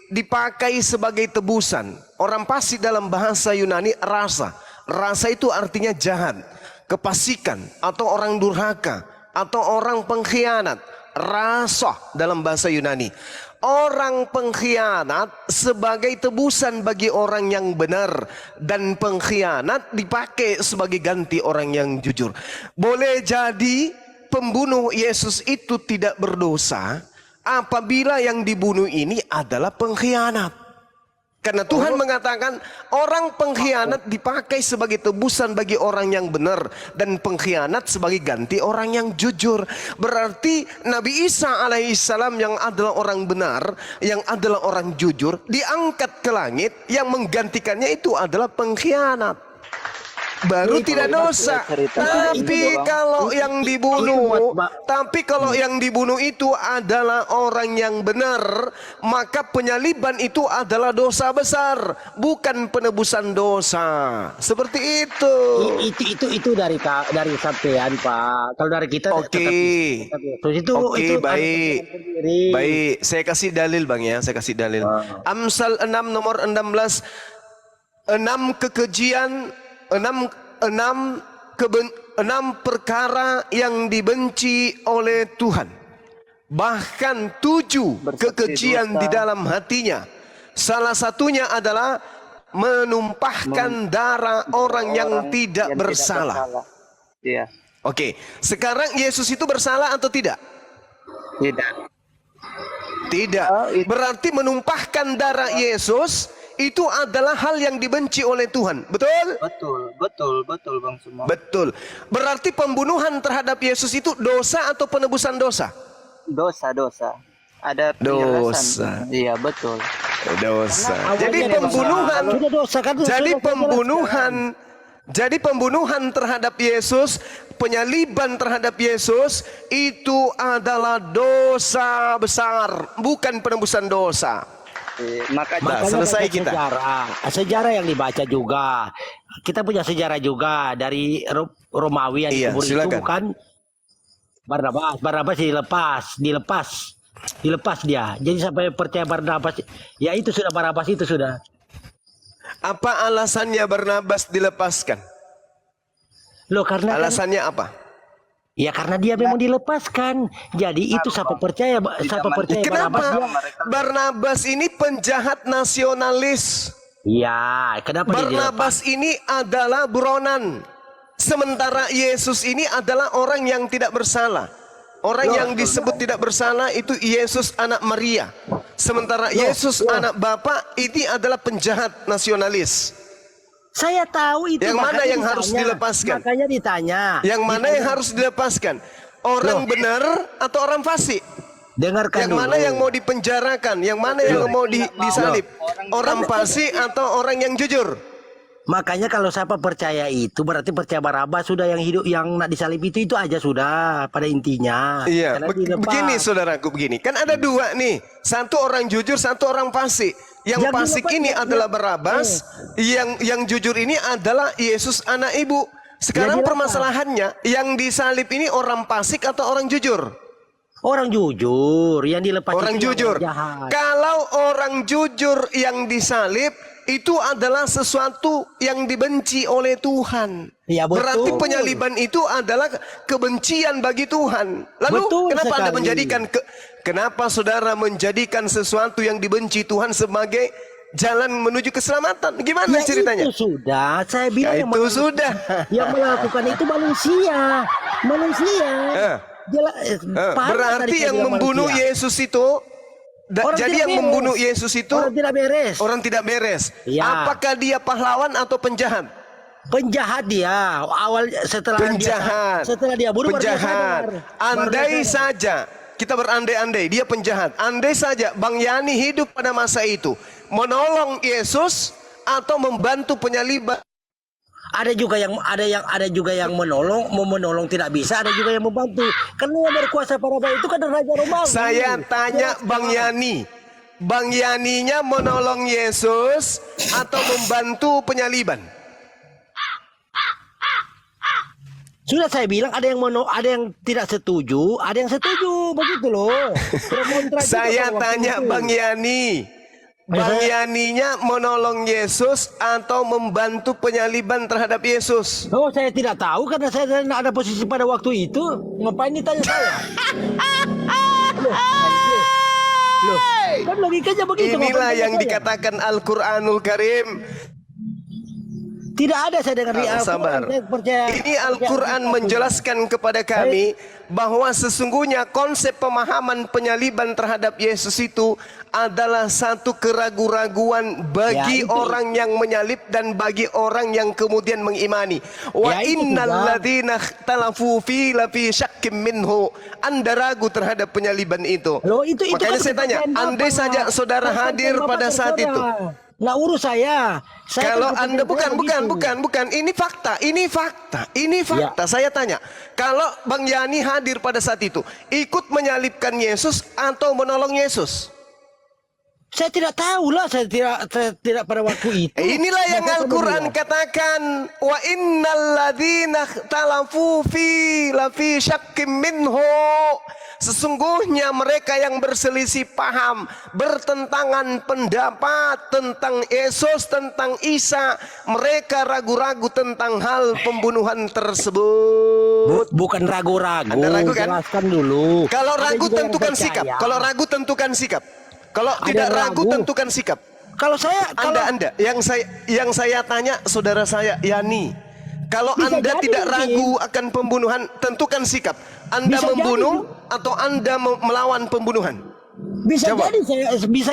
B: dipakai sebagai tebusan. Orang fasik dalam bahasa Yunani rasa. Rasa itu artinya jahat, kefasikan atau orang durhaka atau orang pengkhianat. Rasa dalam bahasa Yunani. Orang pengkhianat sebagai tebusan bagi orang yang benar dan pengkhianat dipakai sebagai ganti orang yang jujur. Boleh jadi pembunuh Yesus itu tidak berdosa apabila yang dibunuh ini adalah pengkhianat. Karena Tuhan mengatakan orang pengkhianat dipakai sebagai tebusan bagi orang yang benar dan pengkhianat sebagai ganti orang yang jujur. Berarti Nabi Isa alaihissalam yang adalah orang benar, yang adalah orang jujur, diangkat ke langit, yang menggantikannya itu adalah pengkhianat. Baru tidak dosa. Tapi kalau yang dibunuh itu adalah orang yang benar, maka penyaliban itu adalah dosa besar, bukan penebusan dosa. Seperti itu.
A: Itu dari sampean Pak. Kalau dari kita
B: Oke.
A: itu
B: Baik. Baik, saya kasih dalil Bang ya, saya kasih dalil. Amsal 6 nomor 16. 6 kekejian, 6 perkara yang dibenci oleh Tuhan. Bahkan 7 kekejian di dalam hatinya. Salah satunya adalah menumpahkan darah orang yang tidak bersalah.
D: Iya.
B: Oke, sekarang Yesus itu bersalah atau tidak?
D: Tidak.
B: Tidak. Berarti menumpahkan darah Yesus itu adalah hal yang dibenci oleh Tuhan. Betul?
D: Betul Bang Suma.
B: Betul. Berarti pembunuhan terhadap Yesus itu dosa atau penebusan dosa?
D: Dosa. ada
B: Dosa.
D: penjelasan. Iya betul.
B: Dosa.
A: Awalnya
B: Jadi
A: dosa.
B: pembunuhan,
A: Sudah dosa kan?
B: jadi
A: Sudah
B: pembunuhan, jadi pembunuhan terhadap Yesus, penyaliban terhadap Yesus itu adalah dosa besar, bukan penembusan dosa.
D: Maka
B: Nah,
A: Makanya
B: selesai
A: baca
B: kita.
A: sejarah yang dibaca juga. Kita punya sejarah juga dari Romawi yang
B: Iya,
A: dikubur itu
B: silakan.
A: bukan Barnabas dilepas dia. Jadi sampai percaya Barnabas, ya itu sudah Barnabas itu sudah.
B: Apa alasannya Barnabas dilepaskan?
A: Loh karena kan,
B: Alasannya apa?
A: ya karena dia memang dilepaskan. Jadi itu siapa percaya Barnabas
B: Kenapa?
A: dia.
B: Barnabas ini penjahat nasionalis.
A: Iya, kenapa dia dilepas?
B: Barnabas ini adalah buronan. Sementara Yesus ini adalah orang yang tidak bersalah. Orang yang disebut tidak bersalah itu Yesus anak Maria. Sementara Yesus anak Bapa ini adalah penjahat nasionalis.
A: Saya tahu itu.
B: Yang mana
A: makanya
B: yang harus
A: ditanya.
B: dilepaskan?
A: Makanya ditanya.
B: Yang mana yang harus dilepaskan? Orang benar atau orang fasik?
A: Dengarkan
B: Yang
A: dulu.
B: mana yang mau dipenjarakan? Yang mana yang mau disalib? Orang fasik atau orang yang jujur?
A: Makanya kalau siapa percaya itu berarti percaya Barabas sudah, yang hidup yang nak disalib itu aja sudah pada intinya.
B: Iya,
A: Karena dilepas.
B: begini saudaraku, begini. Kan ada dua nih. Satu orang jujur, satu orang fasik. Yang
A: Yang
B: fasik
A: dilepas
B: ini
A: ya,
B: adalah Barabas, yang jujur ini adalah Yesus anak ibu. Sekarang
A: dilepas.
B: permasalahannya, yang disalib ini orang fasik atau orang jujur?
A: Orang jujur yang dilepas
B: Orang
A: itu yang
B: jujur.
A: jahat.
B: Kalau orang jujur yang disalib itu adalah sesuatu yang dibenci oleh Tuhan.
A: Ya, betul.
B: Berarti penyaliban itu adalah kebencian bagi Tuhan. Lalu
A: Betul
B: kenapa Anda
A: sekali.
B: menjadikan kenapa saudara menjadikan sesuatu yang dibenci Tuhan sebagai jalan menuju keselamatan? Gimana
A: Ya,
B: ceritanya?
A: itu sudah. Saya bilang
B: Ya,
A: yang
B: itu
A: melakukan-
B: sudah.
A: Yang melakukan itu manusia. Paham
B: Berarti
A: tadi saya
B: yang
A: bilang
B: membunuh
A: manusia?
B: Yesus itu
A: Orang
B: jadi
A: tidak
B: yang
A: beres.
B: membunuh Yesus itu
A: Orang tidak beres.
B: orang tidak beres.
A: Ya.
B: Apakah dia pahlawan atau penjahat?
A: Penjahat dia. Awal setelah
B: Penjahat.
A: dia bunuh baru dia
B: Penjahat.
A: sadar.
B: Andai
A: Baru dia sadar.
B: saja kita berandai-andai dia penjahat. Andai saja Bang Yani hidup pada masa itu menolong Yesus atau membantu penyaliban.
A: Ada juga yang menolong tidak bisa, ada juga yang membantu. Karena yang berkuasa pada itu kan Raja Romawi.
B: Saya tanya Bang Yani. Bang Yani-nya menolong Yesus atau membantu penyaliban?
A: Sudah saya bilang ada yang tidak setuju, ada yang setuju, begitu loh. Pro kontra juga
B: Saya
A: pada waktu
B: tanya
A: itu.
B: Bang Yani. Bang Yani-nya menolong Yesus atau membantu penyaliban terhadap Yesus?
A: Oh, saya tidak tahu karena saya tidak ada posisi pada waktu itu. Ngapain ditanya saya? Loh, kan logikanya begitu.
B: Inilah
A: ngapain
B: yang
A: tanya saya?
B: dikatakan Al-Quranul Karim.
A: Tidak ada saya dengar di Al-Quran.
B: Sabar.
A: Saya percaya.
B: Ini Al-Quran menjelaskan kepada kami bahwa sesungguhnya konsep pemahaman penyaliban terhadap Yesus itu adalah satu keraguan-raguan bagi
A: Ya, itu.
B: orang yang menyalib dan bagi orang yang kemudian mengimani. Wa
A: Ya, itu
B: innal
A: juga.
B: ladzina ikhtalafu fi lafi syakkim minhu. Anda ragu terhadap penyaliban itu.
A: Loh, itu
B: Makanya
A: kan
B: saya tanya,
A: kepercayaan
B: andai
A: Bapak.
B: saja saudara
A: Kepercayaan
B: hadir
A: Bapak
B: pada saat
A: terserah.
B: itu.
A: Nah, urus saya.
B: Kalau
A: kan
B: Anda
A: kepercayaan
B: bukan, ini fakta.
A: Ya.
B: Saya tanya, kalau Bang Yani hadir pada saat itu, ikut menyalibkan Yesus atau menolong Yesus?
A: Saya tidak tahu lah, saya tidak pada waktu itu.
B: Inilah yang
A: Maka
B: Al-Quran
A: kemudian-
B: katakan, wa innal ladzina ikhtalafu fi lafi syakkim minhu. Sesungguhnya mereka yang berselisih paham, bertentangan pendapat tentang Yesus, tentang Isa, mereka ragu-ragu tentang hal pembunuhan tersebut.
A: Bukan ragu-ragu.
B: Anda ragu kan?
A: Jelaskan dulu.
B: Kalau
A: Ada
B: ragu
A: juga yang
B: tentukan
A: percaya.
B: sikap. Kalau ragu tentukan sikap. Kalau
A: Ada
B: tidak
A: yang
B: ragu
A: ragu.
B: tentukan sikap.
A: Kalau saya,
B: Anda yang saya tanya saudara saya Yani. Kalau
A: Bisa
B: Anda
A: jadi
B: tidak
A: mungkin.
B: ragu akan pembunuhan, tentukan sikap. Anda
A: Bisa
B: membunuh atau Anda melawan pembunuhan?
A: bisa
B: Jawab.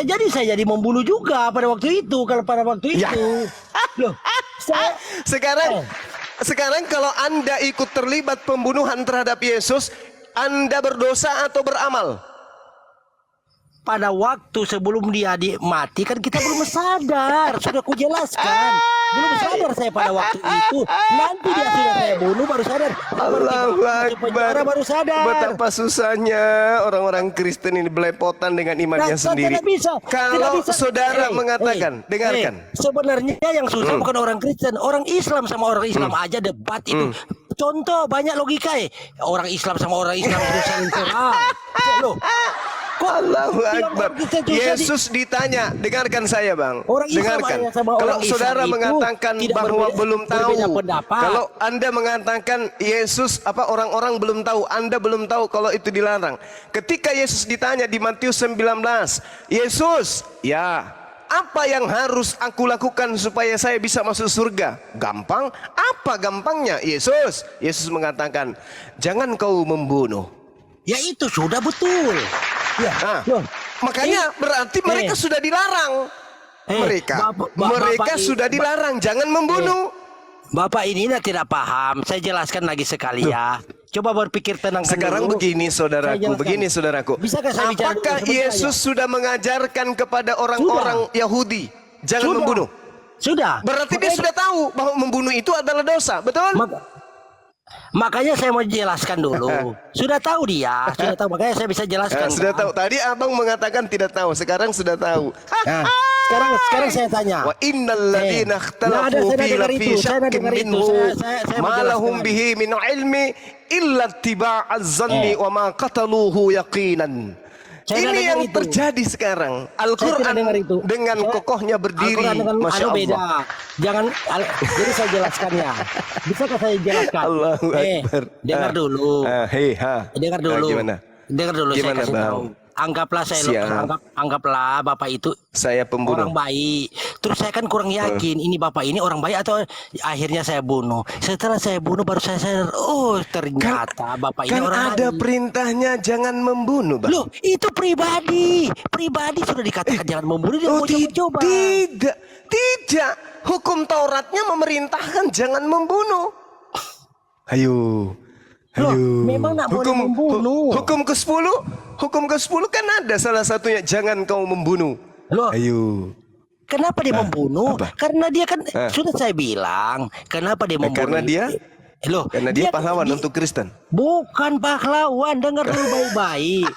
A: jadi saya jadi membunuh juga pada waktu itu. Kalau pada waktu
B: Ya.
A: itu, loh, saya
B: Sekarang kalau Anda ikut terlibat pembunuhan terhadap Yesus, Anda berdosa atau beramal?
A: pada waktu sebelum dia mati kan kita belum sadar. Sudah kujelaskan. Belum sadar saya pada waktu itu. Nanti dia sudah saya bunuh baru sadar.
B: Allahu Akbar.
A: Baru sadar.
B: Betapa susahnya orang-orang Kristen ini belepotan dengan imannya sendiri.
A: Tidak bisa.
B: Kalau
A: Tidak bisa.
B: saudara mengatakan, dengarkan.
A: Sebenarnya yang susah bukan orang Kristen, orang Islam sama orang Islam aja debat itu. Contoh banyak logika orang Islam sama orang Islam itu saling serang. Loh,
B: Allahu
A: bilang
B: Akbar.
A: orang Kristen susah
B: Yesus ditanya, dengarkan saya bang.
A: Orang Islam
B: Dengarkan.
A: sama
B: Kalau
A: orang Islam
B: saudara
A: itu
B: mengatakan
A: tidak
B: bahwa belum tahu,
A: berbeda pendapat.
B: kalau Anda mengatakan Yesus orang-orang belum tahu, Anda belum tahu kalau itu dilarang. Ketika Yesus ditanya di Matius 19, Yesus, ya, apa yang harus aku lakukan supaya saya bisa masuk surga? Gampang. Apa gampangnya? Yesus mengatakan, jangan kau membunuh.
A: Ya itu sudah betul. Ya. Loh,
B: Makanya berarti mereka sudah dilarang. Mereka sudah dilarang, jangan membunuh.
A: Bapak ini tidak paham. Saya jelaskan lagi sekali ya. Coba berpikir tenang.
B: Sekarang
A: dulu.
B: begini saudaraku,
A: Bisakah saya bicara
B: apakah
A: dulu?
B: Yesus sudah mengajarkan kepada orang-orang Yahudi jangan membunuh?
A: Sudah.
B: Berarti dia sudah tahu bahwa membunuh itu adalah dosa, betul?
A: Makanya saya mau jelaskan dulu. Sudah tahu dia, sudah tahu. Makanya saya bisa jelaskan.
B: Sudah tahu. Tadi abang mengatakan tidak tahu, sekarang sudah tahu.
A: Nah, sekarang saya tanya.
B: Wa innal ladzina ikhtalafu fi syakkin minhu ma lahum bihi min ilmi illa ittiba'az zanni wa ma qataluhu yaqinan. Ini yang terjadi sekarang. Al-Quran dengan kokohnya berdiri. Masya Allah.
A: Beda. Jangan. Jadi saya jelaskannya. Bisakah saya jelaskan?
B: Allahu Akbar.
A: Dengar dulu. Dengar dulu.
B: Gimana?
A: Dengar dulu.
B: Gimana,
A: saya kasih
B: Bang?
A: tahu. Anggaplah anggaplah bapak itu
B: Saya pembunuh.
A: orang baik. Terus saya kan kurang yakin ini bapak ini orang baik atau akhirnya saya bunuh. Setelah saya bunuh baru saya sadar, oh ternyata bapak ini orang
B: ada
A: baik.
B: perintahnya jangan membunuh, Bang.
A: Loh, itu pribadi sudah dikatakan jangan membunuh, dia mau coba-coba.
B: Tidak. Hukum Tauratnya memerintahkan jangan membunuh. Ayo.
A: Memang nak boleh membunuh.
B: Hukum ke-10 kan ada salah satunya jangan kau membunuh.
A: Loh,
B: Ayo.
A: kenapa dia membunuh?
B: Apa?
A: Karena dia kan sudah saya bilang, kenapa dia membunuh?
B: Karena dia pahlawan untuk Kristen.
A: Bukan pahlawan, dengar dulu baik-baik.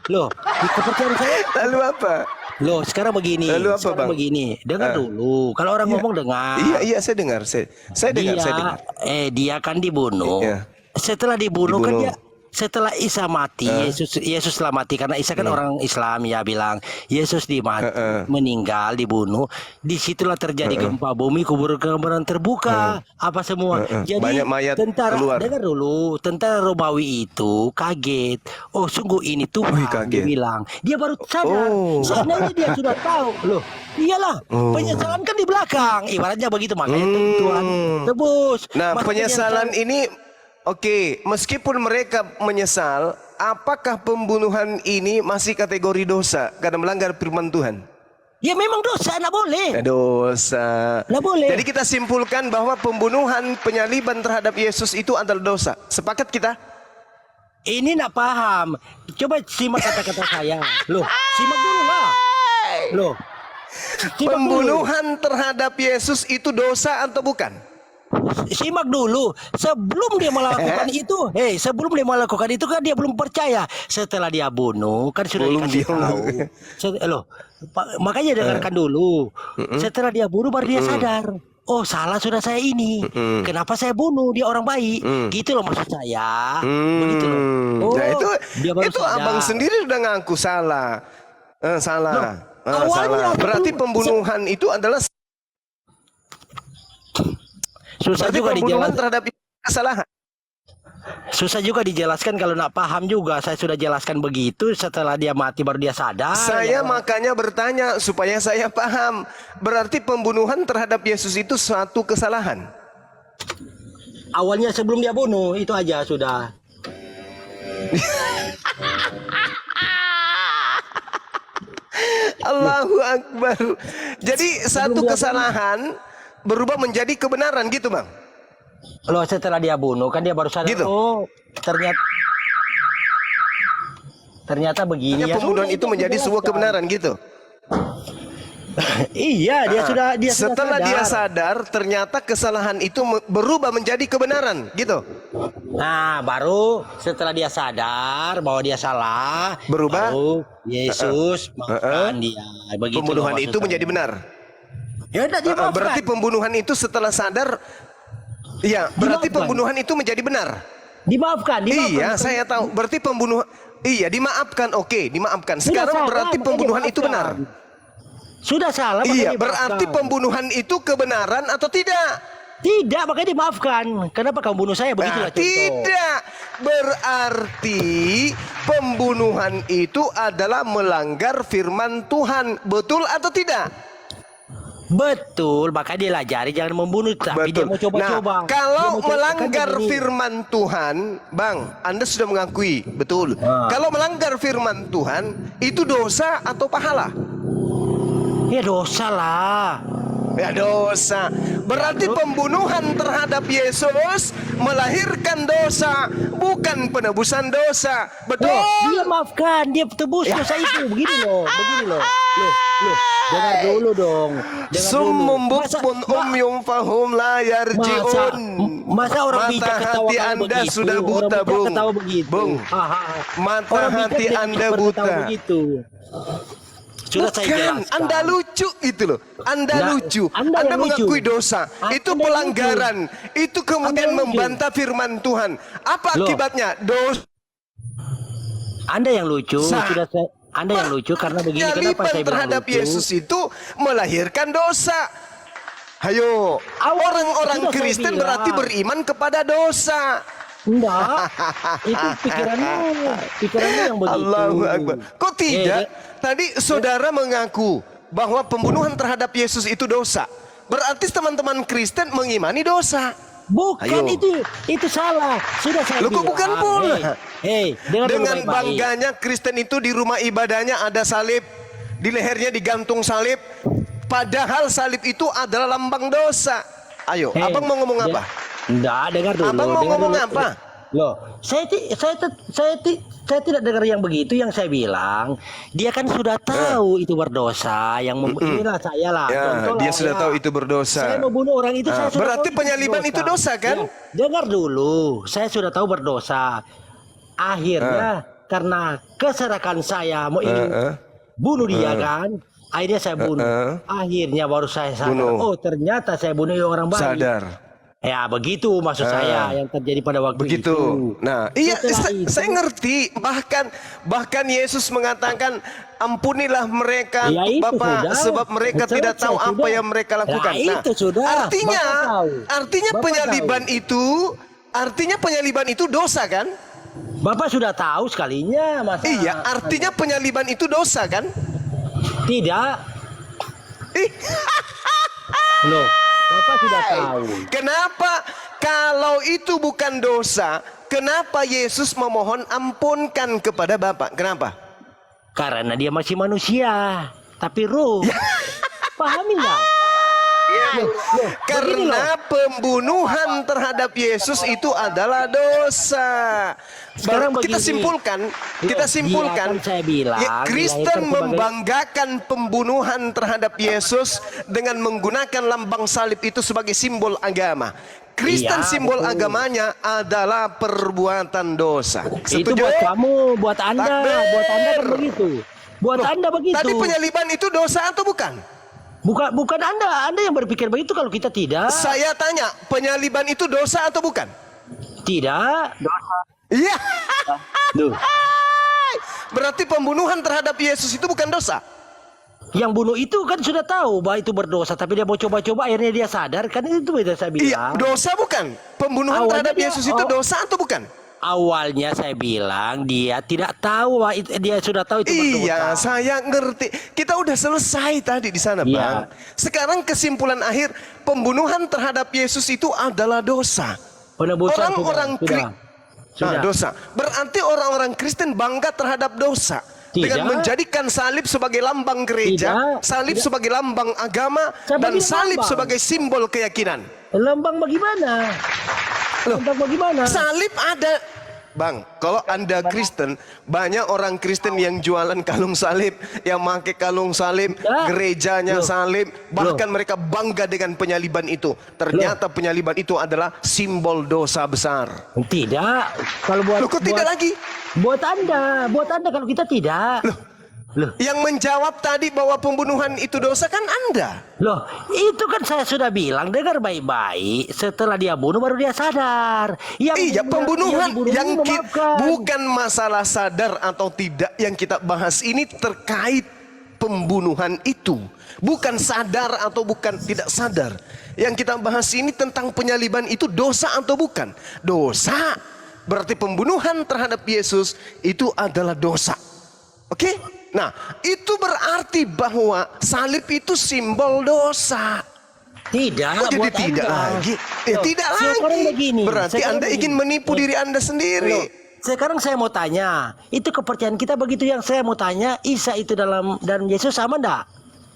A: Loh, di kepercayaan saya.
B: Lalu apa?
A: Loh, sekarang begini.
B: Lalu apa, Bang?
A: Dengar dulu. Kalau orang ngomong dengar.
B: Iya, saya dengar. Saya dengar.
A: Dia kan dibunuh.
B: Iya.
A: Setelah dibunuh kan dia, setelah Isa mati, Yesus telah mati karena Isa kan orang Islam ya bilang Yesus meninggal dibunuh, disitulah terjadi gempa bumi, kuburan terbuka, apa semua. Jadi
B: banyak mayat
A: tentara
B: keluar.
A: dengar dulu, tentara Romawi itu kaget. Oh sungguh ini Tuhan, dia bilang. Dia baru sadar. Sebenarnya dia sudah tahu loh. Iyalah, penyesalan kan di belakang. Ibaratnya begitu makanya Tuhan tebus.
B: Nah, penyesalan ini oke, meskipun mereka menyesal, apakah pembunuhan ini masih kategori dosa karena melanggar firman Tuhan?
A: Ya memang dosa, nak boleh.
B: Dosa.
A: Nak boleh.
B: Jadi kita simpulkan bahwa pembunuhan, penyaliban terhadap Yesus itu adalah dosa. Sepakat kita?
A: Ini nak paham. Coba simak kata-kata saya. Loh, simak dulu lah. Loh.
B: Pembunuhan terhadap Yesus itu dosa atau bukan?
A: Simak dulu. Sebelum dia melakukan itu, kan dia belum percaya. Setelah dia bunuh kan sudah dikasih tahu. Loh, makanya dengarkan dulu. Setelah dia bunuh baru dia sadar. Oh salah sudah saya ini. Kenapa saya bunuh? Dia orang baik. Gitu loh maksud saya. Begitu loh. Oh,
B: nah itu
A: sadar.
B: abang sendiri udah ngaku salah. Salah. Salah. Berarti pembunuhan itu adalah
A: susah juga
B: dijelaskan terhadap kesalahan.
A: Susah juga dijelaskan kalau nak paham juga. Saya sudah jelaskan begitu. Setelah dia mati baru dia sadar.
B: Saya makanya bertanya supaya saya paham. Berarti pembunuhan terhadap Yesus itu suatu kesalahan.
A: Awalnya sebelum dia bunuh itu aja sudah.
B: Allahu Akbar. Jadi satu kesalahan berubah menjadi kebenaran gitu, Bang.
A: Loh, setelah dia bunuh kan dia baru sadar.
B: Gitu.
A: Oh, ternyata ternyata begini.
B: Hanya
A: Ya
B: pembunuhan
A: sudah,
B: itu menjadi sebuah
A: jelaskan.
B: kebenaran gitu.
A: Iya, dia sudah
B: Setelah dia
A: sadar.
B: sadar, ternyata kesalahan itu berubah menjadi kebenaran, gitu.
A: Nah, baru setelah dia sadar bahwa dia salah,
B: Berubah?
A: baru Yesus maafkan dia. Begitu
B: Pembunuhan
A: loh
B: itu
A: maksud
B: menjadi
A: saya.
B: benar.
A: Ya udah dia maafkan.
B: Berarti pembunuhan itu setelah sadar, iya, berarti
A: Dimaafkan.
B: pembunuhan itu menjadi benar.
A: Dimaafkan.
B: Iya, saya tahu. Berarti pembunuhan, iya, dimaafkan. Oke, dimaafkan.
A: Sudah
B: Sekarang
A: salah,
B: berarti
A: makanya
B: pembunuhan itu benar.
A: dimaafkan. Sudah salah, makanya
B: Iya,
A: dimaafkan.
B: berarti pembunuhan itu kebenaran atau tidak?
A: Tidak, makanya dimaafkan. Kenapa kamu bunuh saya? Begitulah
B: Nah,
A: contoh.
B: tidak. Berarti pembunuhan itu adalah melanggar firman Tuhan. Betul atau tidak?
A: Betul, makanya dia lajari jangan membunuh, tapi dia mau coba-coba.
B: Nah, kalau
A: Dia mau coba-
B: melanggar
A: kan begini.
B: firman Tuhan, Bang, Anda sudah mengakui, betul. Kalau melanggar firman Tuhan, itu dosa atau pahala?
A: Ya dosa lah.
B: Ya dosa. Berarti pembunuhan terhadap Yesus melahirkan dosa, bukan penebusan dosa. Betul.
A: Loh, dia maafkan, dia tebus dosa itu. Begini loh. Loh, dengar dulu dong. Dengar
B: Summum
A: dulu.
B: bukmun umyum fahum la yarjiun.
A: Masa orang bijak
B: Mata
A: ketawa
B: hati
A: kalau
B: Anda
A: begitu?
B: sudah
A: Orang
B: buta,
A: bijak
B: Bung.
A: ketawa begitu.
B: Bung. Mata
A: Orang bijak
B: hati
A: dia
B: Anda
A: berketawa
B: buta.
A: begitu. Sudah saya
B: Bukan,
A: jelaskan.
B: Anda lucu gitu loh. Anda
A: Nah,
B: lucu.
A: Anda
B: Anda
A: yang lucu.
B: mengakui dosa. Itu
A: Anda yang
B: pelanggaran. Itu kemudian
A: Anda yang lucu.
B: membantah firman Tuhan. Apa
A: Loh.
B: akibatnya? Dosa.
A: Anda yang lucu, Anda yang lucu karena begini. Kenapa
B: Penyaliban
A: saya bilang
B: terhadap
A: lucu?
B: Yesus itu melahirkan dosa. Hayo, orang-orang
A: sudah saya
B: Kristen
A: bilang.
B: berarti beriman kepada dosa.
A: Enggak, itu pikiranmu yang begitu.
B: Allahu Akbar. Kok tidak?
A: Eh,
B: Tadi saudara mengaku bahwa pembunuhan terhadap Yesus itu dosa. Berarti teman-teman Kristen mengimani dosa.
A: Bukan,
B: Ayo.
A: itu salah. Sudah saya
B: Loh, kok
A: bilang.
B: bukan pula?
A: Dengar dulu
B: Dengan
A: baik-baik.
B: bangganya Kristen itu di rumah ibadahnya ada salib, di lehernya digantung salib. Padahal salib itu adalah lambang dosa. Ayo, abang mau ngomong apa?
A: Enggak, dengar dulu.
B: Abang mau
A: dengar
B: ngomong
A: dulu.
B: apa?
A: Loh, saya tidak dengar yang begitu. Yang saya bilang, dia kan sudah tahu itu berdosa. Inilah saya lah.
B: Ya,
A: contoh
B: dia
A: lah,
B: sudah
A: ya.
B: tahu itu berdosa.
A: Saya mau bunuh orang itu. Saya sudah
B: Berarti
A: tahu
B: penyaliban itu dosa kan?
A: Ya, dengar dulu, saya sudah tahu berdosa. Akhirnya karena keserakan saya mau ingin bunuh dia kan, akhirnya saya bunuh. Akhirnya baru saya sadar.
B: Bunuh.
A: Oh, ternyata saya bunuh orang baik.
B: Sadar.
A: Ya begitu maksud saya yang terjadi pada waktu
B: Begitu.
A: itu.
B: Nah, iya,
A: Setelah itu-
B: saya ngerti. Bahkan Yesus mengatakan, ampunilah mereka,
A: Ya, itu
B: Bapak,
A: sudah.
B: sebab mereka
A: Selesai,
B: tidak tahu apa
A: sudah.
B: yang mereka lakukan.
A: Nah, itu sudah.
B: Artinya,
A: Bapak tahu.
B: artinya
A: Bapak
B: penyaliban itu dosa kan?
A: Bapak sudah tahu sekalinya, masa?
B: Iya, artinya penyaliban itu dosa kan?
A: Tidak.
B: Ih,
A: Loh, Bapak sudah tahu.
B: kenapa kalau itu bukan dosa, kenapa Yesus memohon ampunkan kepada Bapak? Kenapa?
A: Karena dia masih manusia, tapi roh. Pahami nggak?
B: Karena pembunuhan terhadap Yesus itu adalah dosa.
A: Sekarang
B: kita
A: begini.
B: simpulkan,
A: Loh, dia kan saya bilang,
B: Kristen
A: dilahirkan sebagai-
B: membanggakan pembunuhan terhadap Yesus dengan menggunakan lambang salib itu sebagai simbol agama. Kristen
A: Iya,
B: simbol
A: betul.
B: agamanya adalah perbuatan dosa.
A: Itu
B: Setuju?
A: buat kamu, buat Anda,
B: Takbir.
A: buat Anda kan begitu. Buat Anda begitu.
B: Tadi penyaliban itu dosa atau bukan?
A: Bukan Anda yang berpikir begitu kalau kita tidak.
B: Saya tanya, penyaliban itu dosa atau bukan?
A: Tidak.
B: Iya.
A: Duh.
B: Berarti pembunuhan terhadap Yesus itu bukan dosa.
A: Yang bunuh itu kan sudah tahu bahwa itu berdosa, tapi dia mau coba-coba, akhirnya dia sadar, kan itu yang saya bilang.
B: Iya, dosa bukan? Pembunuhan
A: Awalnya
B: terhadap
A: dia-
B: Yesus itu dosa atau bukan?
A: Awalnya saya bilang dia tidak tahu bahwa dia sudah tahu itu berdosa.
B: Iya, saya ngerti. Kita udah selesai tadi di sana,
A: Iya.
B: Bang. Sekarang kesimpulan akhir, pembunuhan terhadap Yesus itu adalah dosa.
A: Penebusan
B: Orang-orang
A: sudah.
B: dosa. Berarti orang-orang Kristen bangga terhadap dosa.
A: Tidak.
B: Dengan menjadikan salib sebagai lambang gereja,
A: Tidak.
B: salib
A: Tidak.
B: sebagai lambang agama,
A: Siapa
B: dan
A: bilang
B: salib
A: lambang?
B: sebagai simbol keyakinan.
A: Lambang bagaimana? Lambang bagaimana?
B: Salib ada, Bang, kalau Anda Kristen, banyak orang Kristen yang jualan kalung salib, yang pakai kalung salib, gerejanya salib, bahkan mereka bangga dengan penyaliban itu. Ternyata penyaliban itu adalah simbol dosa besar.
A: Tidak. Kalau buat
B: Loh, kok tidak lagi?
A: Buat Anda kalau kita tidak. Loh,
B: Yang menjawab tadi bahwa pembunuhan itu dosa kan Anda.
A: loh, itu kan saya sudah bilang, dengar baik-baik. Setelah dia bunuh baru dia sadar.
B: Iya, pembunuhan
A: dibunuh
B: yang
A: memaafkan.
B: bukan masalah sadar atau tidak yang kita bahas ini terkait pembunuhan itu. Bukan sadar atau bukan tidak sadar. Yang kita bahas ini tentang penyaliban itu dosa atau bukan? Dosa. Berarti pembunuhan terhadap Yesus itu adalah dosa. Oke? Nah, itu berarti bahwa salib itu simbol dosa.
A: Tidak,
B: Kok jadi
A: buat
B: tidak
A: Anda.
B: lagi? Ya
A: Loh,
B: tidak
A: sekarang
B: lagi.
A: begini,
B: Berarti
A: sekarang
B: Anda ingin
A: begini.
B: menipu diri Anda sendiri.
A: Loh, sekarang saya mau tanya, itu kepercayaan kita begitu. Yang saya mau tanya, Isa itu dan Yesus sama enggak?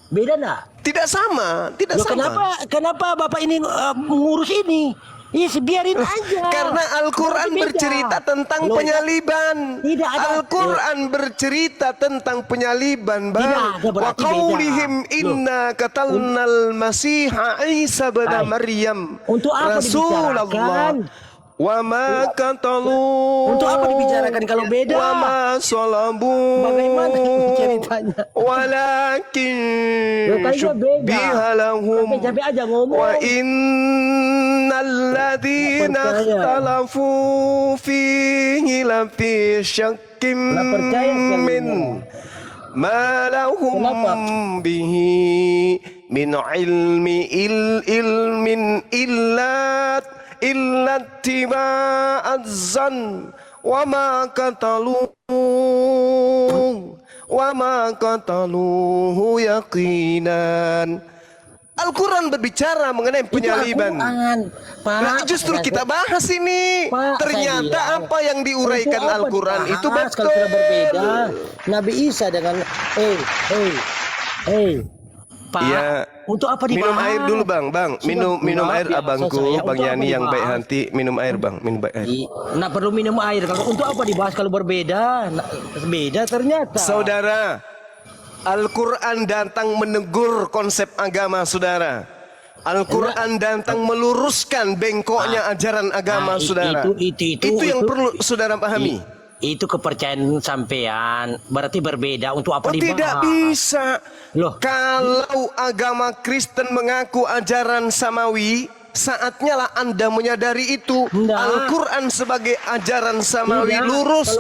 A: Beda enggak?
B: Tidak sama, tidak
A: Loh,
B: sama.
A: kenapa Bapak ini mengurus ini? Biarin aja.
B: Karena Al-Quran
A: Berarti beda.
B: bercerita tentang
A: Loh,
B: penyaliban.
A: tidak ada.
B: Al-Quran bercerita tentang penyaliban, Bang.
A: Tidak ada,
B: Wa
A: berarti beda.
B: qaulihim
A: Loh.
B: inna qatalnal masiha Isa bin
A: Ay.
B: Maryam
A: Untuk apa
B: Rasulullah
A: dibicarakan?
B: wa ma qatalu
A: Untuk apa dibicarakan kalau beda?
B: wa ma salabu
A: Bagaimana itu ceritanya?
B: walakin
A: Loh, kayaknya beda.
B: syubbiha lahum
A: Capek-capek aja ngomong.
B: wa innal ladzina
A: Nggak percaya.
B: ikhtalafu fihi lafi syakkim
A: Nggak percaya sekali.
B: min ma lahum
A: Kenapa?
B: bihi min ilmin illa tiba'azzan wa ma qataluhu yaqinan. Al-Quran berbicara mengenai penyaliban.
A: Pak,
B: Nah, justru kita bahas ini.
A: Pak,
B: Ternyata
A: saya bilang,
B: apa yang diuraikan
A: untuk apa
B: Al-Quran itu
A: dibahas
B: betul.
A: kalau sudah berbeda. Nabi Isa dengan Pak,
B: Iya.
A: untuk apa dibahas?
B: Minum air dulu, Bang. Minum
A: Maaf
B: air
A: ya,
B: abangku,
A: maksud saya,
B: Bang
A: untuk apa
B: Yani yang baik
A: dibahas?
B: hati. Minum air, Bang. Minum air.
A: Nggak perlu minum air. Kalau untuk apa dibahas kalau berbeda? Beda ternyata.
B: Saudara, Al-Quran datang menegur konsep agama saudara. Al-Quran datang meluruskan bengkoknya ajaran agama saudara. Itu yang perlu saudara pahami.
A: Itu kepercayaan sampean. Berarti berbeda. Untuk apa
B: Oh,
A: dibahas?
B: tidak bisa.
A: Loh.
B: Kalau agama Kristen mengaku ajaran samawi, saatnya lah Anda menyadari itu.
A: Enggak.
B: Al-Quran sebagai ajaran samawi
A: Tidak.
B: lurus.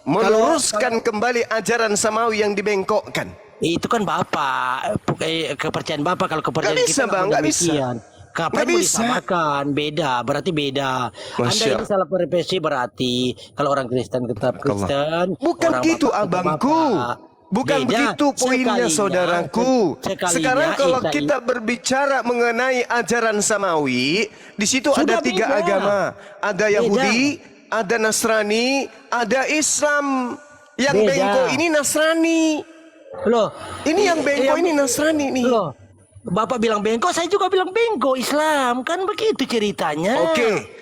B: Meluruskan
A: kalau-
B: kembali ajaran samawi yang dibengkokkan.
A: Itu kan Bapak, kepercayaan Bapak. Kalau kepercayaan
B: Nggak bisa,
A: kita
B: Bang,
A: bukan
B: nggak bisa.
A: demikian. Kapan
B: Nggak
A: mau
B: bisa.
A: disamakan? Beda, berarti beda. Anda
B: Masya
A: ini salah persepsi berarti. Kalau orang Kristen tetap Kristen.
B: Bukan
A: orang
B: gitu
A: Bapak tetap
B: abangku.
A: Bapak.
B: Bukan
A: Beda.
B: begitu poinnya
A: Sekalinya-
B: saudaraku.
A: sekalinya
B: Sekarang kalau
A: Isa
B: kita berbicara mengenai ajaran samawi, di situ
A: Sudah
B: ada 3
A: beda.
B: agama. Ada
A: Beda.
B: Yahudi, ada Nasrani, ada Islam. Yang
A: Beda.
B: bengkok ini Nasrani.
A: Loh,
B: Ini yang bengkok ini Nasrani nih.
A: loh. Bapak bilang bengkok, saya juga bilang bengkok Islam. Kan begitu ceritanya.
B: Oke.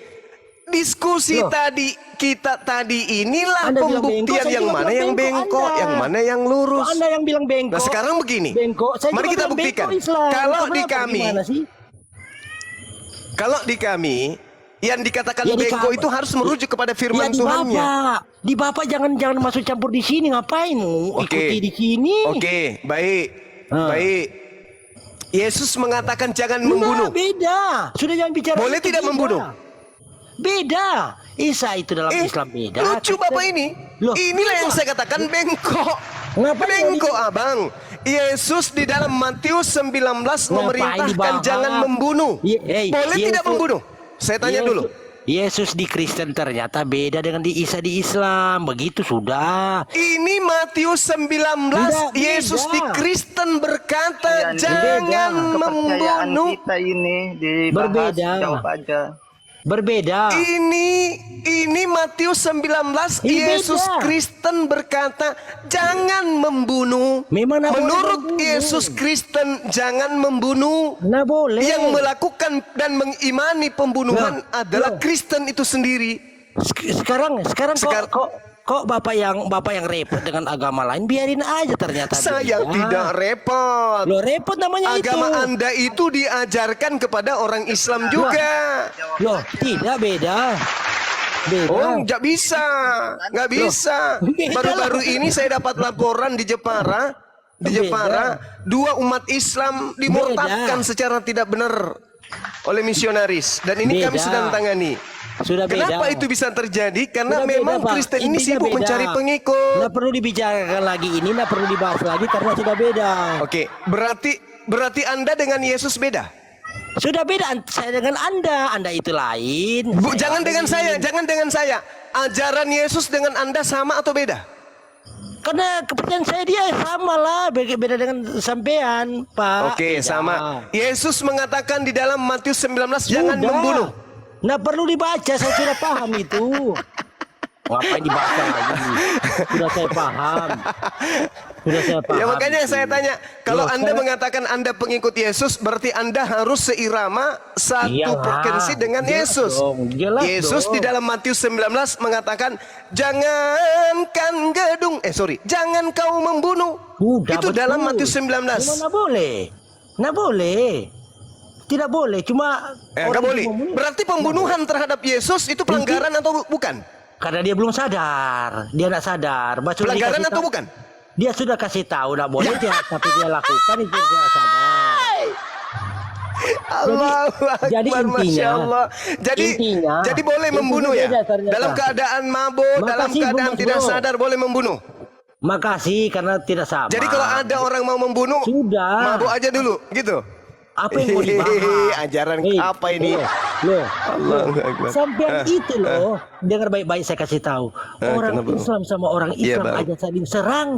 B: Diskusi
A: Loh.
B: kita tadi inilah
A: Anda bilang
B: pembuktian
A: bengkok, saya
B: yang
A: juga
B: mana
A: bilang
B: yang
A: bengkok
B: bengkok,
A: Anda.
B: yang mana yang lurus.
A: Anda yang bilang bengkok.
B: Nah sekarang begini,
A: Bengkok, saya
B: mari
A: juga
B: kita
A: bilang
B: buktikan.
A: bengkok Islam.
B: Kalau di
A: Kenapa?
B: kami,
A: Gimana sih?
B: kalau di kami, yang dikatakan
A: Ya, di
B: bengkok
A: kami.
B: itu harus merujuk kepada firman
A: di
B: Tuhannya.
A: Bapak. Di Bapak jangan masuk campur di sini, ngapain? Ikuti di sini.
B: Oke, baik,
A: Ah.
B: baik. Yesus mengatakan jangan
A: Enggak,
B: membunuh.
A: beda. Sudah jangan bicara.
B: Boleh
A: itu,
B: tidak
A: beda.
B: membunuh?
A: Beda. Isa itu dalam Islam beda.
B: Lucu Bapak ini.
A: Loh,
B: Inilah
A: beda.
B: yang saya katakan bengkok.
A: Ngapain
B: Bengkok abang. Yesus di dalam Matius 19
A: Ngapain
B: memerintahkan
A: dibahas?
B: jangan membunuh. Boleh tidak
A: Yesus-
B: membunuh? Saya tanya
A: Yesus-
B: dulu.
A: Yesus di Kristen ternyata beda dengan di Isa di Islam. Begitu sudah.
B: Ini Matius 19.
A: Tidak,
B: Yesus
A: beda.
B: di Kristen berkata
D: Kepercayaan
B: jangan
D: kepercayaan
B: membunuh.
D: kita ini dibahas,
A: Berbeda.
D: jawab aja.
A: Berbeda.
B: Ini Matius 19.
A: Ini
B: Yesus
A: beda.
B: Kristen berkata jangan membunuh.
A: Memang nggak boleh
B: Menurut
A: membunuh.
B: Yesus Kristen jangan membunuh.
A: Nah boleh.
B: Yang melakukan dan mengimani pembunuhan
A: Loh,
B: adalah
A: loh.
B: Kristen itu sendiri.
A: Sekarang kok bapak yang repot dengan agama lain, biarin aja ternyata.
B: Saya tidak repot.
A: Lo repot namanya
B: Agama
A: itu.
B: Anda itu diajarkan kepada orang Islam juga.
A: Loh, tidak beda. Beda.
B: Oh, nggak bisa, nggak bisa.
A: beda
B: Baru-baru
A: lah.
B: ini saya dapat laporan di Jepara,
A: Beda.
B: dua umat Islam dimurtadkan
A: Beda.
B: secara tidak benar oleh misionaris, dan ini kami
A: Beda.
B: sedang tangani.
A: Sudah beda.
B: Kenapa itu bisa terjadi? Karena
A: Sudah
B: memang
A: beda, Pak.
B: Kristen ini
A: Intinya
B: sibuk
A: beda.
B: mencari pengikut.
A: Nggak perlu dibicarakan lagi ini, nggak perlu dibahas lagi karena sudah beda.
B: Oke, berarti Anda dengan Yesus beda.
A: Sudah beda saya dengan Anda itu lain.
B: Bu,
A: Saya
B: jangan dengan saya. Ajaran Yesus dengan Anda sama atau beda?
A: Karena kepercayaan saya dia sama lah, beda dengan sampean, Pak.
B: Oke,
A: Beda.
B: sama. Yesus mengatakan di dalam Matius 19, jangan
A: Sudah.
B: membunuh.
A: Nggak perlu dibaca, saya sudah paham itu. Ngapain dibaca lagi? Sudah saya paham.
B: Ya makanya saya tanya, kalau
A: Loh,
B: Anda
A: saya-
B: mengatakan Anda pengikut Yesus, berarti Anda harus seirama satu
A: Iyalah,
B: frekuensi dengan
A: jelas
B: Yesus.
A: dong, jelas
B: Yesus
A: dong.
B: di dalam Matius 19 mengatakan, jangan kau membunuh.
A: Udah,
B: Itu
A: betul.
B: dalam Matius 19.
A: Cuma nggak boleh. Tidak boleh, cuma
B: Nggak
A: orang
B: boleh.
A: yang membunuh.
B: Berarti pembunuhan terhadap Yesus itu pelanggaran atau bukan?
A: Karena dia belum sadar, dia nggak sadar. Sudah
B: Pelanggaran
A: dikasih
B: atau
A: tahu-
B: bukan?
A: Dia sudah kasih tahu nggak boleh, tapi dia lakukan itu dia sadar.
B: Allahu
A: jadi
B: Akbar,
A: intinya-
B: Masya Allah. Jadi boleh membunuh ya?
A: beda ternyata.
B: Dalam keadaan mabuk, dalam
A: Makasih,
B: keadaan
A: Bung
B: tidak
A: Bro.
B: sadar boleh membunuh.
A: Makasih karena tidak sama.
B: Jadi kalau ada orang mau membunuh,
A: Sudah.
B: mabuk aja dulu, gitu.
A: Apa yang mau dibahas?
B: Ajaran apa ini?
A: Loh,
B: Allahu Akbar.
A: sampai itu loh. Dengar baik-baik saya kasih tahu. Orang
B: kenapa?
A: Islam sama orang
B: Iya,
A: Islam
B: Bang.
A: aja saling serang.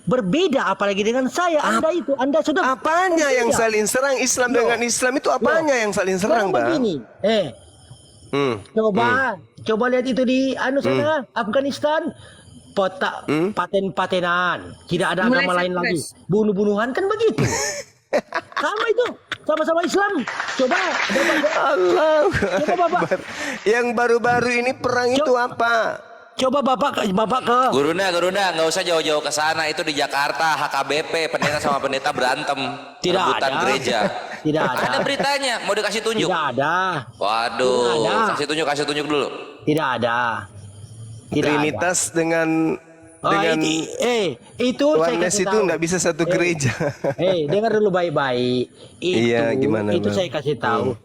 A: Berbeda apalagi dengan saya. Anda sudah
B: Apanya yang
A: berbeda.
B: saling serang? Islam dengan Islam itu apanya yang saling serang,
A: Sekarang
B: Bang?
A: begini,
B: Hmm.
A: coba lihat itu di sana Afghanistan. Paten-patenan, tidak ada
E: Mulai
A: agama lain lagi.
E: stres.
A: Bunuh-bunuhan kan begitu. Sama itu, sama-sama Islam. Coba,
B: Allahu
A: Coba, Bapak.
B: Akbar. Yang baru-baru ini perang itu apa?
A: coba bapak ke
E: Gurunda, nggak usah jauh-jauh ke sana. Itu di Jakarta, HKBP, pendeta sama pendeta berantem,
A: Tidak
E: rebutan
A: ada.
E: gereja.
A: Tidak ada.
E: Ada beritanya, mau dikasih tunjuk.
A: Tidak ada,
E: Waduh,
A: Tidak ada.
E: kasih tunjuk dulu.
A: tidak ada. Tidak
B: Trinitas dengan
A: ada. Itu saya
B: oneness
A: kasih
B: itu
A: tahu.
B: nggak bisa satu gereja.
A: Dengar dulu baik-baik.
B: Iya, gimana,
A: Itu
B: Bang?
A: saya kasih tahu.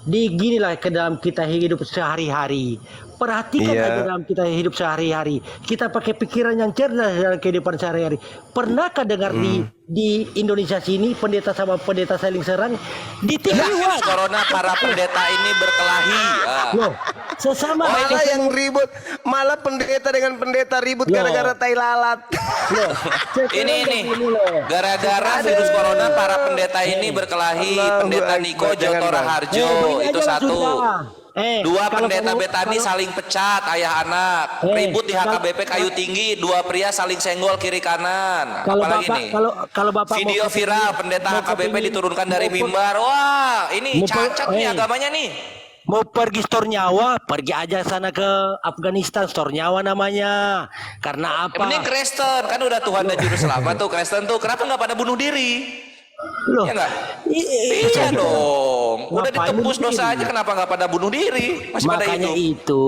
A: Ginilah ke dalam kita hidup sehari-hari. Perhatikan
B: Iya.
A: aja dalam kita hidup sehari-hari. Kita pakai pikiran yang cerdas dalam kehidupan sehari-hari. Pernahkah dengar di Indonesia sini pendeta sama pendeta saling serang di TV
E: Virus
A: One?
E: corona, para pendeta ini berkelahi.
A: Loh, sesama
B: Malah yang ribut, malah pendeta dengan pendeta ribut
A: Loh.
B: gara-gara tai lalat.
A: Loh, sekarang
E: Ini
A: begini loh.
E: gara-gara virus corona para pendeta ini berkelahi.
B: Allahu
E: Pendeta
B: Akbar,
E: Niko
B: jangan,
E: Jotora
B: Bang.
E: Harjo
A: Begini
E: itu
A: aja lah,
E: satu.
A: sudah.
E: Dua
A: Kalau
E: pendeta
A: kamu-
E: Betani
A: kalau-
E: saling pecat ayah anak. Ribut di HKBP Kayu Tinggi, dua pria saling senggol kiri kanan.
A: Kalau
E: Apalagi
A: bapak,
E: nih?
A: kalau bapak
E: Video
A: mau
E: viral pendeta
A: mau
E: HKBP
A: kepingin-
E: diturunkan dari
A: mau-
E: mimbar. Wah, ini
A: mau-
E: cacat nih agamanya nih.
A: Mau pergi store nyawa, pergi aja sana ke Afghanistan, store nyawa namanya. Karena apa?
E: Mending Kristen, kan udah Tuhan dan Juru Selamat tuh Kristen tuh. Kenapa nggak pada bunuh diri?
A: Loh,
E: Iya nggak?
A: i-
E: Iya dong. Udah
A: Ngapain
E: ditebus
A: bunuh
E: dosa
A: diri?
E: aja, kenapa nggak pada bunuh diri? Masih pada
A: makanya
E: hidup.
A: itu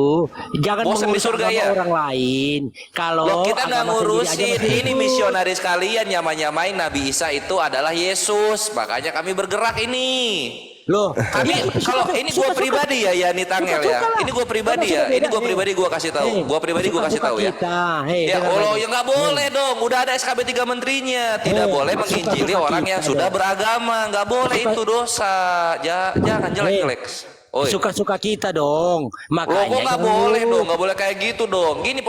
A: jangan
E: Bosen di
A: mengurus
E: surga
A: agama
E: ya?
A: orang lain. Kalau
E: Loh, kita nggak
A: agama sendiri aja
E: ngurusin.
A: masih
E: Ini
A: hidup.
E: misionaris kalian nyamain Nabi Isa itu adalah Yesus. Makanya kami bergerak ini.
A: Loh,
E: Kami
A: iya,
E: kalau
A: suka-
E: ini gue
A: suka-
E: pribadi ya Yani Tangel ya.
A: suka-suka lah.
E: Ini gue pribadi ya.
A: Suka-suka
E: Ini gue
A: beda,
E: pribadi gue kasih tahu. Gue pribadi gue kasih tahu ya.
A: Suka-suka kita.
E: Ya
A: dengar
E: Allah,
A: lagi.
E: ya nggak boleh dong. Udah ada SKB 3 menterinya. Tidak boleh menginjili
A: suka-suka
E: orang
A: kita
E: yang sudah
A: dong.
E: beragama. Nggak boleh
A: Suka-
E: itu dosa. Jangan jelek-jelek. Oi.
A: Suka-suka kita dong.
E: Loh, kok nggak
A: jangan
E: boleh
A: ngurus.
E: dong? Nggak boleh kayak gitu dong. Gini